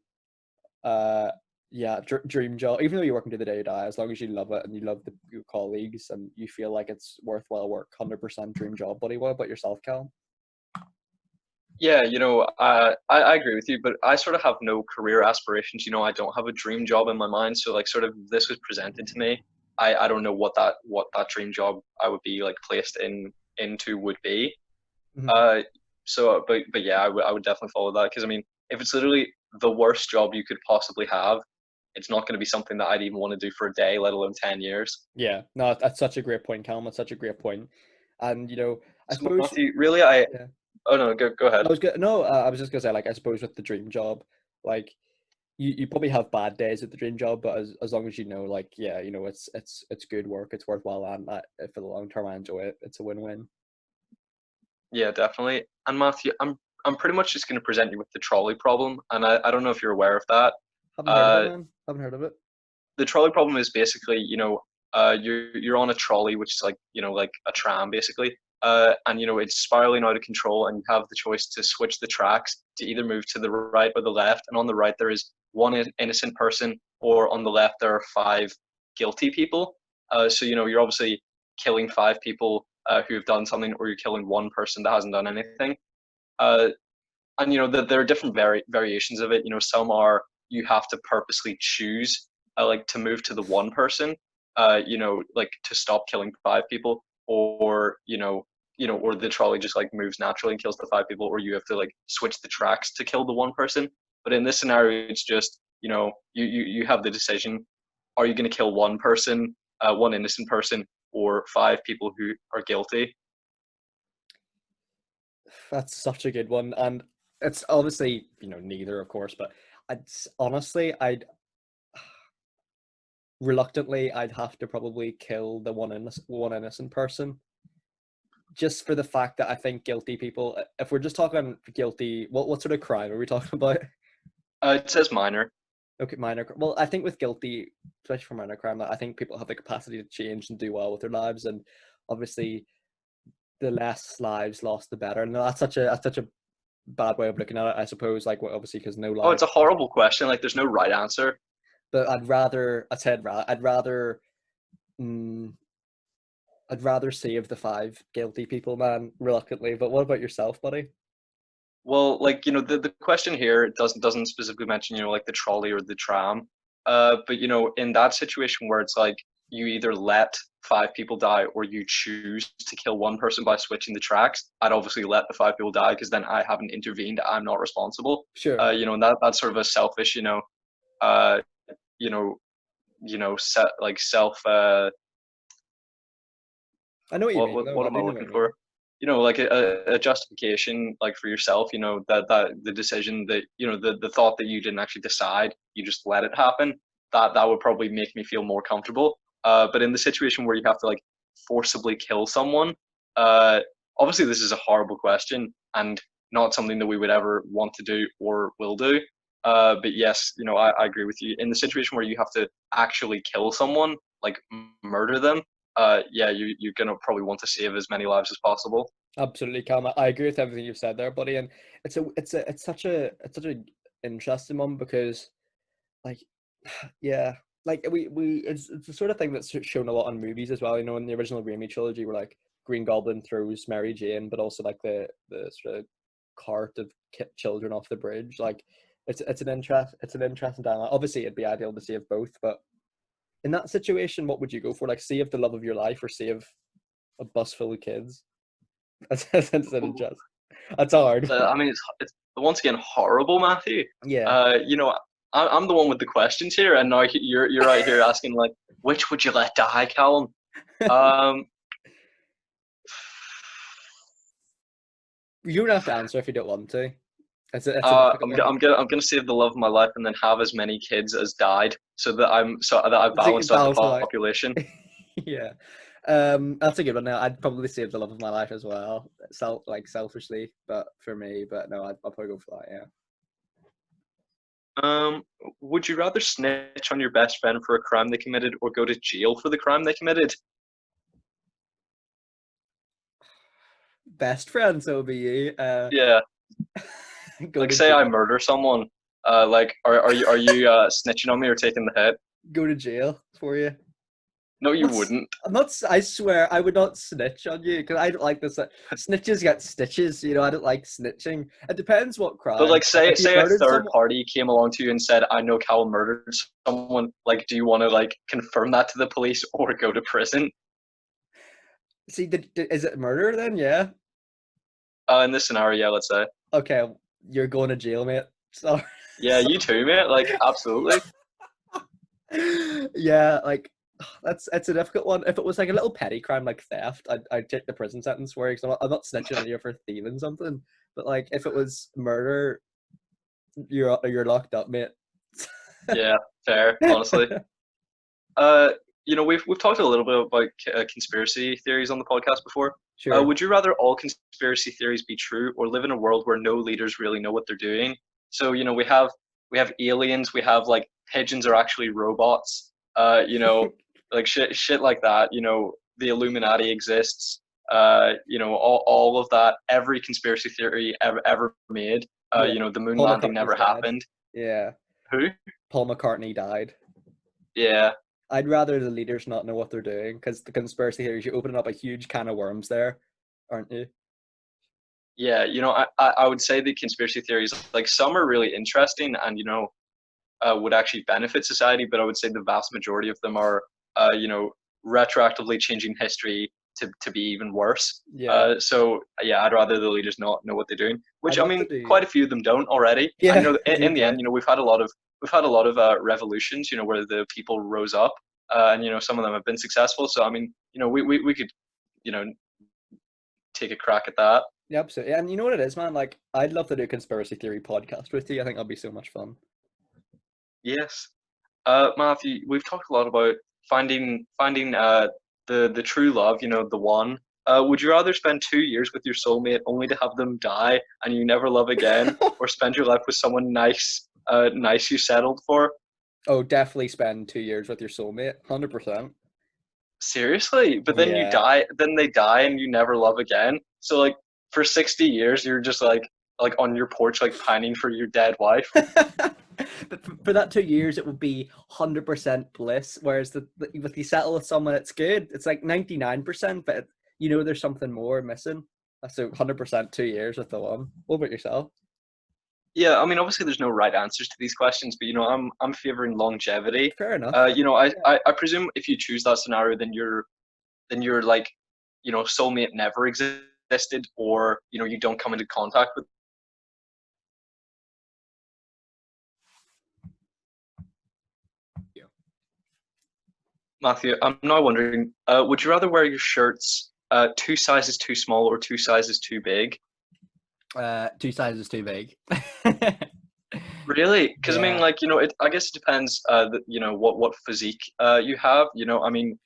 uh yeah, dream job, even though you're working to the day you die, as long as you love it and you love your colleagues and you feel like it's worthwhile work, 100% dream job, buddy. What about yourself, Cal? Yeah, I agree with you, but I sort of have no career aspirations. I don't have a dream job in my mind. So like sort of this was presented to me. I don't know what that dream job I would be like placed into would be. Mhm. Uh, but yeah, I would definitely follow that because I mean, if it's literally the worst job you could possibly have, it's not going to be something that I'd even want to do for a day, let alone 10 years. Yeah, no, that's such a great point, Callum. That's such a great point. And I So suppose, Matthew, really, I yeah, oh no, go ahead. I was good. No, I was just gonna say, like, I suppose with the dream job, like, you probably have bad days at the dream job, but as long as like, yeah, it's good work, it's worthwhile, and for the long term, I enjoy it. It's a win-win. Yeah, definitely. And Matthew, I'm pretty much just going to present you with the trolley problem, and I don't know if you're aware of that. Haven't heard of it, Uh, man. Haven't heard of it. the trolley problem is basically, you're on a trolley, which is like a tram basically, and it's spiraling out of control, and you have the choice to switch the tracks to either move to the right or the left. And on the right there is one innocent person, or on the left there are five guilty people. So you're obviously killing five people who have done something, or you're killing one person that hasn't done anything. Uh, and there are different variations of it. Some are you have to purposely choose like to move to the one person, like to stop killing five people, or or the trolley just like moves naturally and kills the five people, or you have to like switch the tracks to kill the one person. But in this scenario, it's just you have the decision: are you going to kill one person, one innocent person, or five people who are guilty? That's such a good one, and it's obviously neither, of course, but I'd reluctantly, I'd have to probably kill the one innocent person, just for the fact that I think guilty people. If we're just talking guilty, what sort of crime are we talking about? It says minor. Okay, Well, I think with guilty, especially for minor crime, I think people have the capacity to change and do well with their lives, and obviously, the less lives lost, the better. And that's such a bad way of looking at it, I suppose. Like, well, obviously, because no Oh, lives. it's a horrible question. Like, there's no right answer. But mm, I'd rather save the five guilty people, man, reluctantly. But what about yourself, buddy? Well, like, the question here doesn't specifically mention, like the trolley or the tram. But in that situation where it's like you either let five people die or you choose to kill one person by switching the tracks, I'd obviously let the five people die because then I haven't intervened. I'm not responsible. Sure. And that's sort of a selfish, uh, you know, like self, I know what you mean, what though. I am I do know what looking you mean. for? Like a justification, like for yourself, that the decision that the thought that you didn't actually decide, you just let it happen. That would probably make me feel more comfortable. But in the situation where you have to like forcibly kill someone, obviously this is a horrible question and not something that we would ever want to do or will do. But yes, I agree with you. In the situation where you have to actually kill someone, like murder them, yeah, you're gonna probably want to save as many lives as possible. Absolutely, Callum. I agree with everything you've said there, buddy. And it's such a interesting one because, like, yeah, like it's the sort of thing that's shown a lot in movies as well. In the original Raimi trilogy, where like Green Goblin throws Mary Jane, but also like the sort of cart of children off the bridge. Like, it's an interesting dilemma. Obviously, it'd be ideal to save both, but in that situation, what would you go for? Like, save the love of your life or save a bus full of kids? That's interesting. That's hard. I mean, it's once again horrible, Matthew. Yeah. I'm the one with the questions here, and now you're right here asking like, which would you let die, Callum? Um, You don't have to answer if you don't want to. It's a difficult one. I'm gonna save the love of my life and then have as many kids as died, so that I So you balanced out the balance it out. population. Yeah. That's a good one. Now, I'd probably save the love of my life as well, selfishly, but for me. But no, I'll probably go for that. Yeah. Would you rather snitch on your best friend for a crime they committed or go to jail for the crime they committed? Best friend, so it'll be you. Yeah, Go like to say I jail. murder someone. Like are you snitching on me or taking the hit? Go to jail for you. No, you What's wouldn't. I'm not. I swear, I would not snitch on you because I don't like this. Snitches get stitches. I don't like snitching. It depends what But crime. like say If you say a murdered third someone, party came along to you and said, "I know Callum murdered someone." Like, do you want to like confirm that to the police or go to prison? see, is it murder then? Yeah. In this scenario, yeah, let's say. Okay, you're going to jail, mate. So, Yeah, you too, mate. Like, absolutely. yeah, like it's a difficult one. If it was like a little petty crime like theft, I'd take the prison sentence for it because I'm not snitching on you for thieving something. But like if it was murder, you're locked up, mate. Yeah, fair. Honestly. We've talked a little bit about conspiracy theories on the podcast before. Sure. Would you rather all conspiracy theories be true or live in a world where no leaders really know what they're doing? So, we have aliens, we have like pigeons are actually robots, like shit like that, the Illuminati exists, all of that, every conspiracy theory ever made, Yeah. the moon Paul landing McCartney's never dead. happened. Yeah. Who? Paul McCartney died. Yeah. I'd rather the leaders not know what they're doing because the conspiracy theories, you're opening up a huge can of worms there, aren't you? Yeah, I would say the conspiracy theories, like some are really interesting and, would actually benefit society, but I would say the vast majority of them are, retroactively changing history to be even worse. Yeah. So yeah, I'd rather the leaders not know what they're doing, which I'd I love to mean, do. quite a few of them don't already. And Yeah, in the exactly. end, we've had a lot of revolutions, where the people rose up, and some of them have been successful. So I mean, we could, you know, take a crack at that. Yeah, absolutely. And you know what it is, man? Like, I'd love to do a conspiracy theory podcast with you. I think that'd be so much fun. Yes. Matthew, we've talked a lot about finding the true love, the one. Would you rather spend 2 years with your soulmate only to have them die and you never love again, or spend your life with someone nice you settled for? Oh, definitely spend 2 years with your soulmate. 100%. Seriously? But then Yeah. then they die and you never love again. So like for 60 years you're just like on your porch like pining for your dead wife. But for that 2 years, it would be 100% bliss. Whereas if you settle with someone, it's good. It's like 99%, but there's something more missing. So 100% 2 years with the one. What about yourself? Yeah, I mean, obviously, there's no right answers to these questions, but I'm favoring longevity. Fair enough. I presume if you choose that scenario, then you're like, soulmate never existed, or you don't come into contact with. Yeah. Matthew, I'm now wondering, would you rather wear your shirts 2 sizes too small or 2 sizes too big? 2 sizes too big. Really? Because I mean, Yeah, like, I guess it depends. What physique you have. I mean,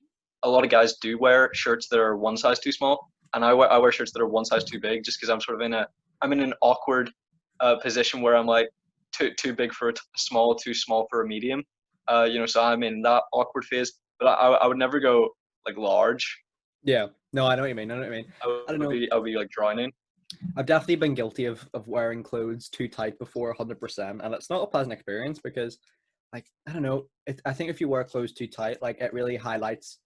a lot of guys do wear shirts that are one size too small, and I wear shirts that are one size too big, just because I'm sort of I'm in an awkward position where I'm like too big for a small, too small for a medium. So I'm in that awkward phase. But I would never go like large. yeah. No, I know what you mean. I know what you mean. I I don't would know. be I would be like drowning. I've definitely been guilty of wearing clothes too tight before, 100%, and it's not a pleasant experience because, like, I don't know. I think if you wear clothes too tight, like, it really highlights.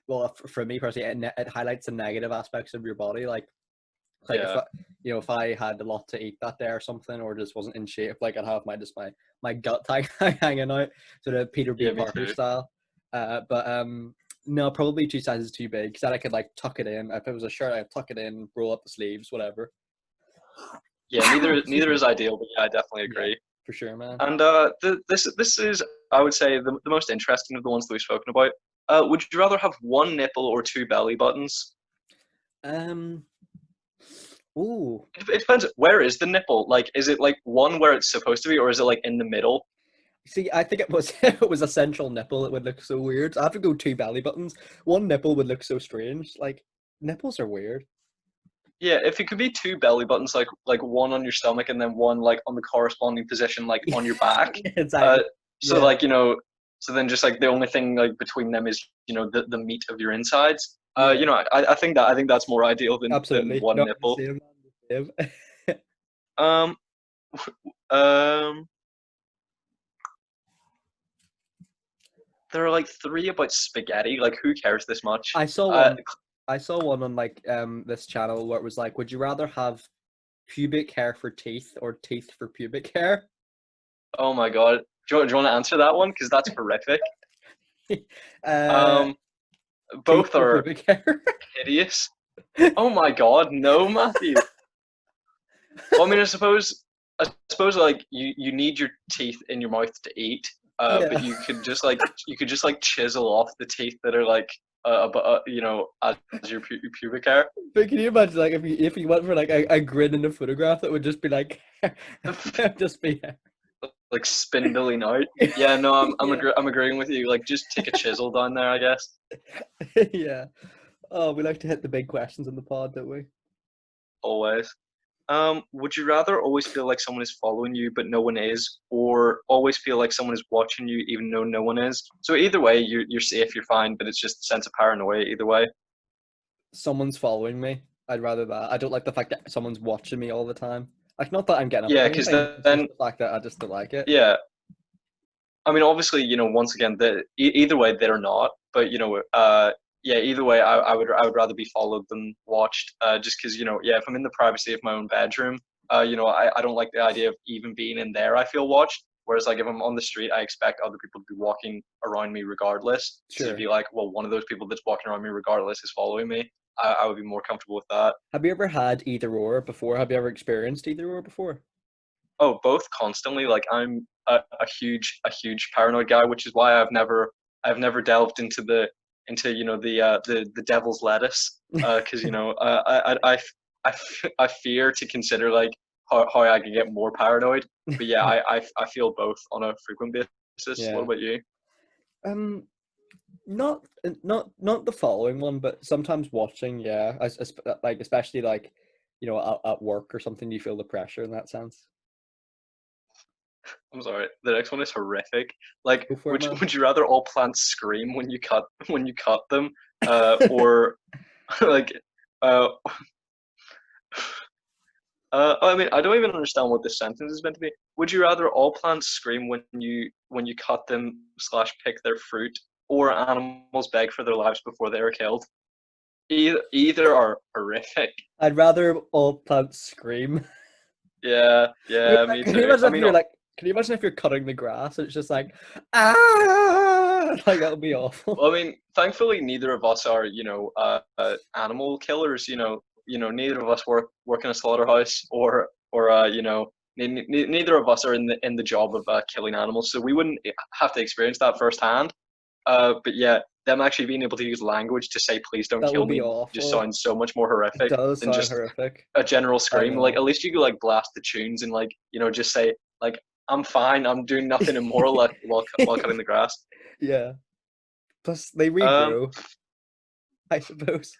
Well, for me personally, it highlights the negative aspects of your body. Like if Yeah, if I had a lot to eat that day or something, or just wasn't in shape, like I'd have my gut hanging out, sort of Peter B. yeah, me Parker too. style. But no, probably two sizes too big. So that I could like tuck it in. If it was a shirt, I'd tuck it in, roll up the sleeves, whatever. Yeah, neither Excuse neither me. is ideal, but yeah, I definitely Yeah, agree. for sure, man. And this is, I would say, the most interesting of the ones that we've spoken about. Would you rather have one nipple or two belly buttons? Um. Ooh. It depends. Where is the nipple? Like, is it like one where it's supposed to be, or is it like in the middle? See, I think it was if it was a central nipple, it would look so weird. I have to go two belly buttons. One nipple would look so strange. Like nipples are weird. Yeah, if it could be two belly buttons, like one on your stomach and then one like on the corresponding position, like on your back. Uh, Exactly. so Yeah. like so then just like the only thing like between them is the meat of your insides. Yeah. I think that's more ideal than Absolutely. one No, the nipple. same. Man, the same. Um, um, there are like three about spaghetti. Like, who cares this much? I saw Uh, one. I saw one on like this channel where it was like, would you rather have pubic hair for teeth or teeth for pubic hair? oh my God, do you want to answer that one? Because that's horrific. uh, Um, teeth both for are pubic hair. hideous. Oh my God, no, Matthew. Well, I mean, I suppose like you need your teeth in your mouth to eat, but Yeah. you could just like chisel off the teeth that are like as your pubic hair. But can you imagine like if you went for like a grin in a photograph that would just be like just be Like spindling out. Yeah, no, yeah. I'm agreeing with you. Like, just take a chisel down there, I guess. Yeah. Oh, we like to hit the big questions in the pod, don't we? Always. Would you rather always feel like someone is following you but no one is, or always feel like someone is watching you even though no one is? So either way, you're safe, you're fine, but it's just a sense of paranoia either way. Someone's following me. I'd rather that. I don't like the fact that someone's watching me all the time. Like, not that I'm getting up to Yeah, because anything. It's just then the fact that I just don't like it. yeah, I mean, obviously, once again, either way, they're not. But yeah, either way, I would rather be followed than watched. Just because yeah, if I'm in the privacy of my own bedroom, I don't like the idea of even being in there. I feel watched. Whereas, like, if I'm on the street, I expect other people to be walking around me regardless. So to Sure. be like, well, one of those people that's walking around me regardless is following me. I would be more comfortable with that. Have you ever had either or before? Have you ever experienced either or before? Oh, both constantly. Like, I'm a huge paranoid guy, which is why I've never delved into the devil's lettuce, because I fear to consider like how I can get more paranoid. But yeah, I feel both on a frequent basis. What Yeah. about you? Um, not the following one, but sometimes watching. Yeah, like especially like at work or something, you feel the pressure in that sense. I'm sorry. The next one is horrific. Like, Go for it, would you, man. would you rather all plants scream when you cut them, or like uh, I mean, I don't even understand what this sentence is meant to be. Would you rather all plants scream when you cut them slash pick their fruit, or animals beg for their lives before they are killed? Either are horrific. I'd rather all plants scream. Yeah, yeah, me Can you too. imagine I if mean, you're like, can you imagine if you're cutting the grass and it's just like, ah, like that would be awful. well, I mean, thankfully, neither of us are animal killers. Neither of us work in a slaughterhouse or neither of us are in the job of killing animals, so we wouldn't have to experience that firsthand. But yeah, them actually being able to use language to say "please don't That kill would be me" just awful. sounds so much more It horrific does than sound just horrific. a general I scream. Like, know. at least you could like blast the tunes and like just say Like, I'm fine. I'm doing nothing immoral like, while cutting the grass. Yeah. Plus, they Um, regrow, I suppose.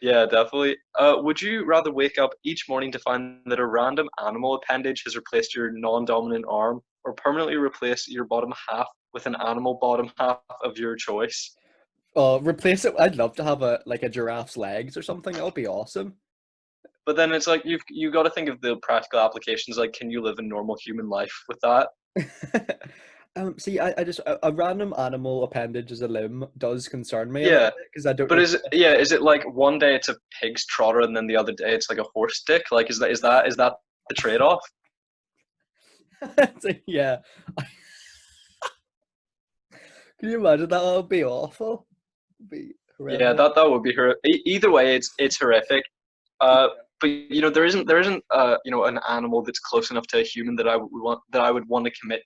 yeah, definitely. Would you rather wake up each morning to find that a random animal appendage has replaced your non-dominant arm, or permanently replace your bottom half with an animal bottom half of your choice? Replace it. I'd love to have a giraffe's legs or something. That would be awesome. But then it's like you got to think of the practical applications. Like, can you live a normal human life with that? See, I just a random animal appendage as a limb does concern me a little Yeah, bit because I don't but know. is it like one day it's a pig's trotter and then the other day it's like a horse dick? Like, is that the trade-off? Yeah, can you imagine that? That would be awful. It'd be Yeah, horrendous. that would be either way. It's horrific. Uh, but there isn't an animal that's close enough to a human that I would want to commit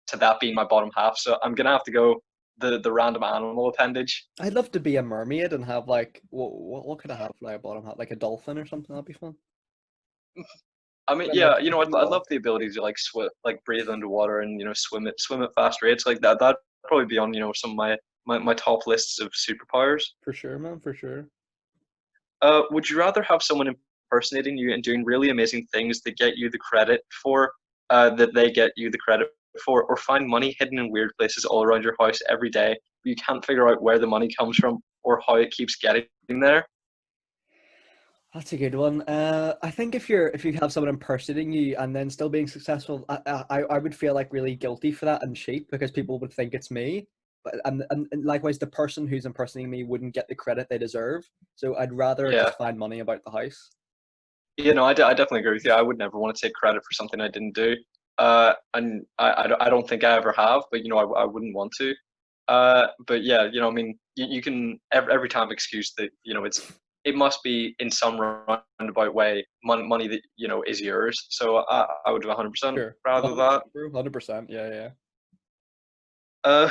to that being my bottom half. So I'm gonna have to go the random animal appendage. I'd love to be a mermaid and have like what could I have like a bottom hat like a dolphin or something? That'd be fun. I mean, And like yeah, I can I'd love walk. the ability to like swim, like breathe underwater and swim at fast rates like that. That'd probably be on some of my top lists of superpowers. For sure, man, for sure. Would you rather have someone impersonating you and doing really amazing things that get you the credit for that they get you the credit for, or find money hidden in weird places all around your house every day, but you can't figure out where the money comes from or how it keeps getting there? That's a good one. I think if you have someone impersonating you and then still being successful, I would feel like really guilty for that and cheap because people would think it's me. But and likewise, the person who's impersonating me wouldn't get the credit they deserve. So I'd rather Yeah, just find money about the house. I definitely agree with you. I would never want to take credit for something I didn't do. And I don't think I ever have, but I wouldn't want to. But yeah, I mean, you can every time excuse that, it must be in some roundabout way money that, is yours. So I would 100% Sure, rather that. 100%, bro. 100%. Yeah, yeah. Uh,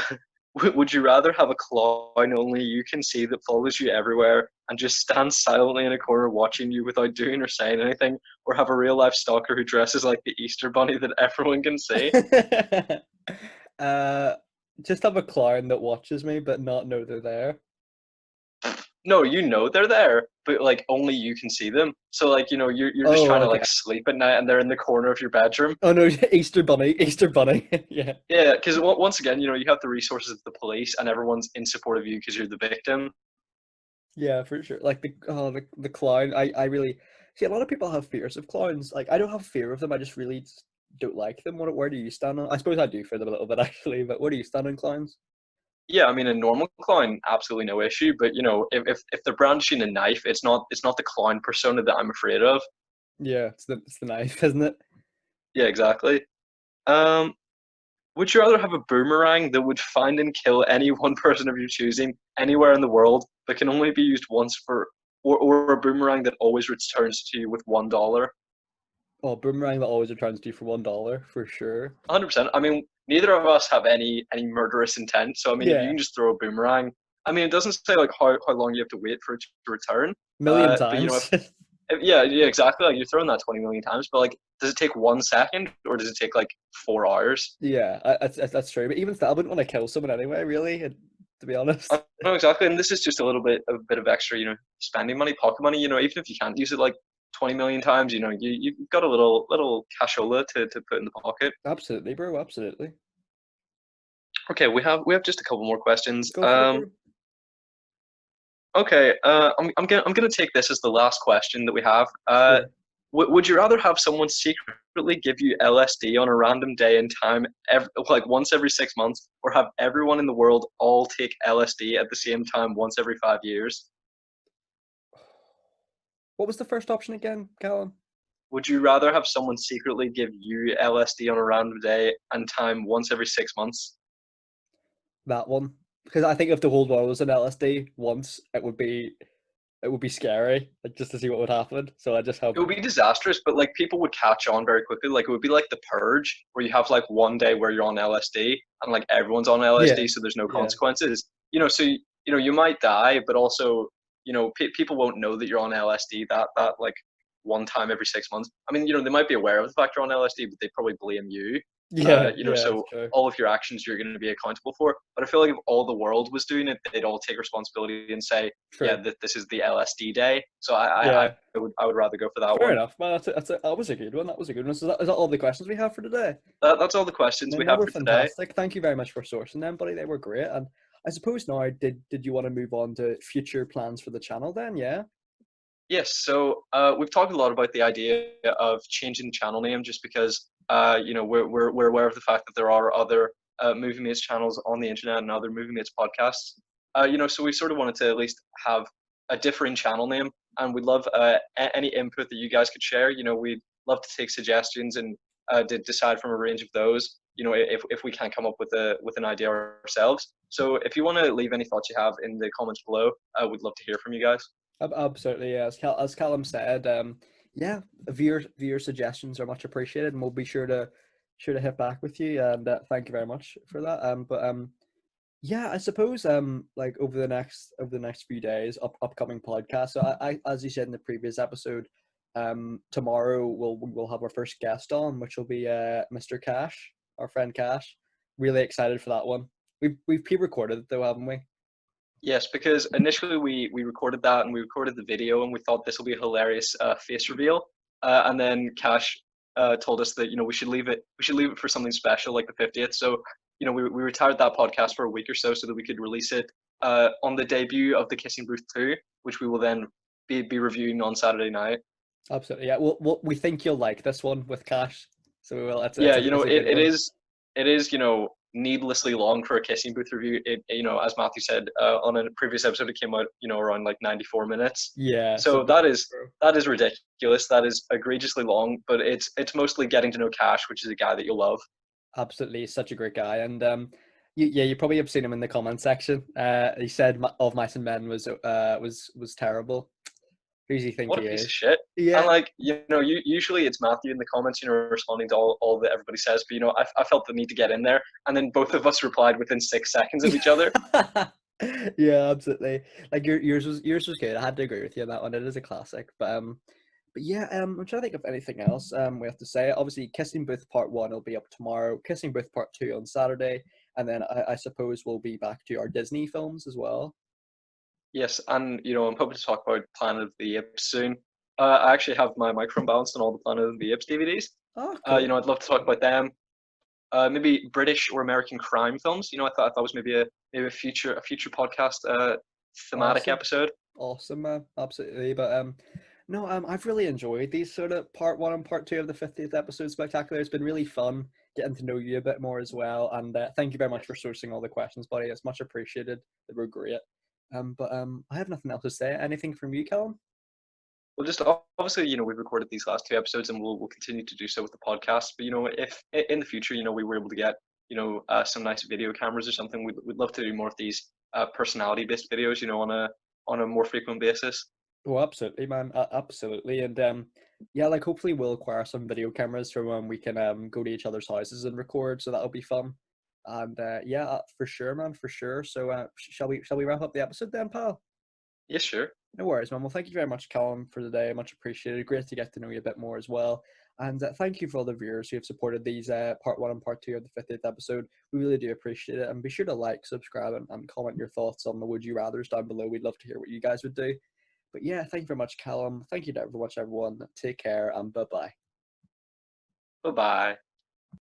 would you rather have a clown only you can see that follows you everywhere and just stands silently in a corner watching you without doing or saying anything, or have a real life stalker who dresses like the Easter Bunny that everyone can see? uh, just have a clown that watches me, but not know they're there. No, they're there, but like only you can see them. So like, you're just Oh, trying to okay. like sleep at night and they're in the corner of your bedroom. Oh no, Easter Bunny, Easter Bunny. Yeah. Yeah, because once again, you have the resources of the police and everyone's in support of you because you're the victim. Yeah, for sure. Like the clown. I really see a lot of people have fears of clowns. Like I don't have fear of them. I just really don't like them. Where do you stand on? I suppose I do fear them a little bit actually. But where do you stand on clowns? Yeah, I mean a normal clown, absolutely no issue. But if they're brandishing a knife, it's not the clown persona that I'm afraid of. Yeah, it's the knife, isn't it? Yeah, exactly. Um, would you rather have a boomerang that would find and kill any one person of your choosing anywhere in the world, but can only be used once or a boomerang that always returns to you with $1? Oh, boomerang that always returns to you for $1 for sure. 100%. I mean, neither of us have any murderous intent. So I mean, if you Yeah, can just throw a boomerang, I mean, it doesn't say like how long you have to wait for it to return. million But times. yeah, exactly. Like you're throwing that 20 million times, but like, does it take 1 second or does it take like 4 hours? Yeah, that's true. But even still, I wouldn't want to kill someone anyway. Really, to be honest. I know exactly, and this is just a bit of extra, spending money, pocket money. Even if you can't use it like 20 million times, you've got a little cashola to put in the pocket. Absolutely, bro. Absolutely. Okay, we have just a couple more questions. Go for it, bro. Okay, I'm gonna take this as the last question that we have. Sure. Would you rather have someone secretly give you LSD on a random day and time, like once every 6 months, or have everyone in the world all take LSD at the same time once every 5 years? What was the first option again, Callum? Would you rather have someone secretly give you LSD on a random day and time once every 6 months? That one. Because I think if the whole world was an LSD once, it would be scary, like just to see what would happen. So I just It hope. would be disastrous, but like people would catch on very quickly. Like it would be like the purge, where you have like one day where you're on LSD and like everyone's on Yeah, LSD, so there's no yeah, consequences. So you might die, but also people won't know that you're on LSD that like one time every 6 months. I mean, they might be aware of the fact you're on LSD, but they probably blame you. Yeah, So true. all of your actions you're going to be accountable for. But I feel like if all the world was doing it, they'd all take responsibility and say, True. this is the LSD day. So Yeah. I would rather go for that Fair one. enough, man. That was a good one. That was a good one. So is that all the questions we have for today? That's all the questions we They have were for today. fantastic. Thank you very much for sourcing them, buddy. They were great. And I suppose now, did you want to move on to future plans for the channel then? Yeah. Yes, so we've talked a lot about the idea of changing the channel name just because we're aware of the fact that there are other movie mates channels on the internet and other movie mates podcasts. So we sort of wanted to at least have a different channel name, and we'd love any input that you guys could share. We'd love to take suggestions and decide from a range of those. If we can't come up with an idea ourselves. So if you want to leave any thoughts you have in the comments below, we'd love to hear from you guys. Absolutely, yeah. As Callum said, yeah, viewer suggestions are much appreciated, and we'll be sure to hit back with you. And thank you very much for that. Yeah, I suppose like over the next few days, upcoming podcasts. So I as you said in the previous episode, tomorrow we'll have our first guest on, which will be Mr. Cash, our friend Cash. Really excited for that one. We've pre-recorded it though, haven't we? Yes, because initially we recorded that and we recorded the video and we thought this will be a hilarious face reveal, and then Cash told us that we should leave it for something special like the 50th. So we retired that podcast for a week or so that we could release it on the debut of the Kissing Booth 2, which we will then be reviewing on Saturday night. Absolutely, yeah. We think you'll like this one with Cash, so we will. It's Yeah, it's a good it one. is needlessly long for a Kissing Booth review. It as Matthew said on a previous episode, it came out around like 94 minutes. Yeah, So that is ridiculous. That is egregiously long, but it's mostly getting to know Cash, which is a guy that you'll love. absolutely, he's such a great guy, and you probably have seen him in the comment section. He said Of Mice and Men was terrible. Who does he think What a he piece of is? shit. Yeah. And like usually it's Matthew in the comments, responding to all that everybody says. But I felt the need to get in there, and then both of us replied within 6 seconds of each other. Yeah, absolutely. Like yours was good. I had to agree with you on that one. It is a classic, but yeah, I'm trying to think of anything else we have to say. Obviously, Kissing Booth Part 1 will be up tomorrow. Kissing Booth Part 2 on Saturday, and then I suppose we'll be back to our Disney films as well. Yes, and I'm hoping to talk about Planet of the Apes soon. I actually have my microphone balanced on all the Planet of the Apes DVDs. Oh, cool. I'd love to talk about them. Maybe British or American crime films. I thought that was maybe a future podcast thematic Awesome. episode. Awesome, man. Absolutely. But no, I've really enjoyed these sort of part 1 and part 2 of the 50th episode spectacular. It's been really fun getting to know you a bit more as well. And thank you very much for sourcing all the questions, buddy. It's much appreciated. They were great. But I have nothing else to say. Anything from you, Callum? Well, just obviously, we've recorded these last 2 episodes, and we'll continue to do so with the podcast. But if in the future, we were able to get some nice video cameras or something, we'd love to do more of these personality-based videos, on a more frequent basis. Oh, absolutely, man. Absolutely. And yeah, like hopefully we'll acquire some video cameras from when we can go to each other's houses and record. So that'll be fun. And yeah, for sure, man, for sure. So shall we wrap up the episode then, pal? Yeah, sure. No worries, man. Well, thank you very much, Callum, for today. Much appreciated. Great to get to know you a bit more as well. And thank you for all the viewers who have supported these part 1 and part 2 of the 50th episode. We really do appreciate it. And be sure to like, subscribe, and comment your thoughts on the Would You Rathers down below. We'd love to hear what you guys would do. But yeah, thank you very much, Callum. Thank you very much, everyone. Take care and bye-bye. Bye-bye.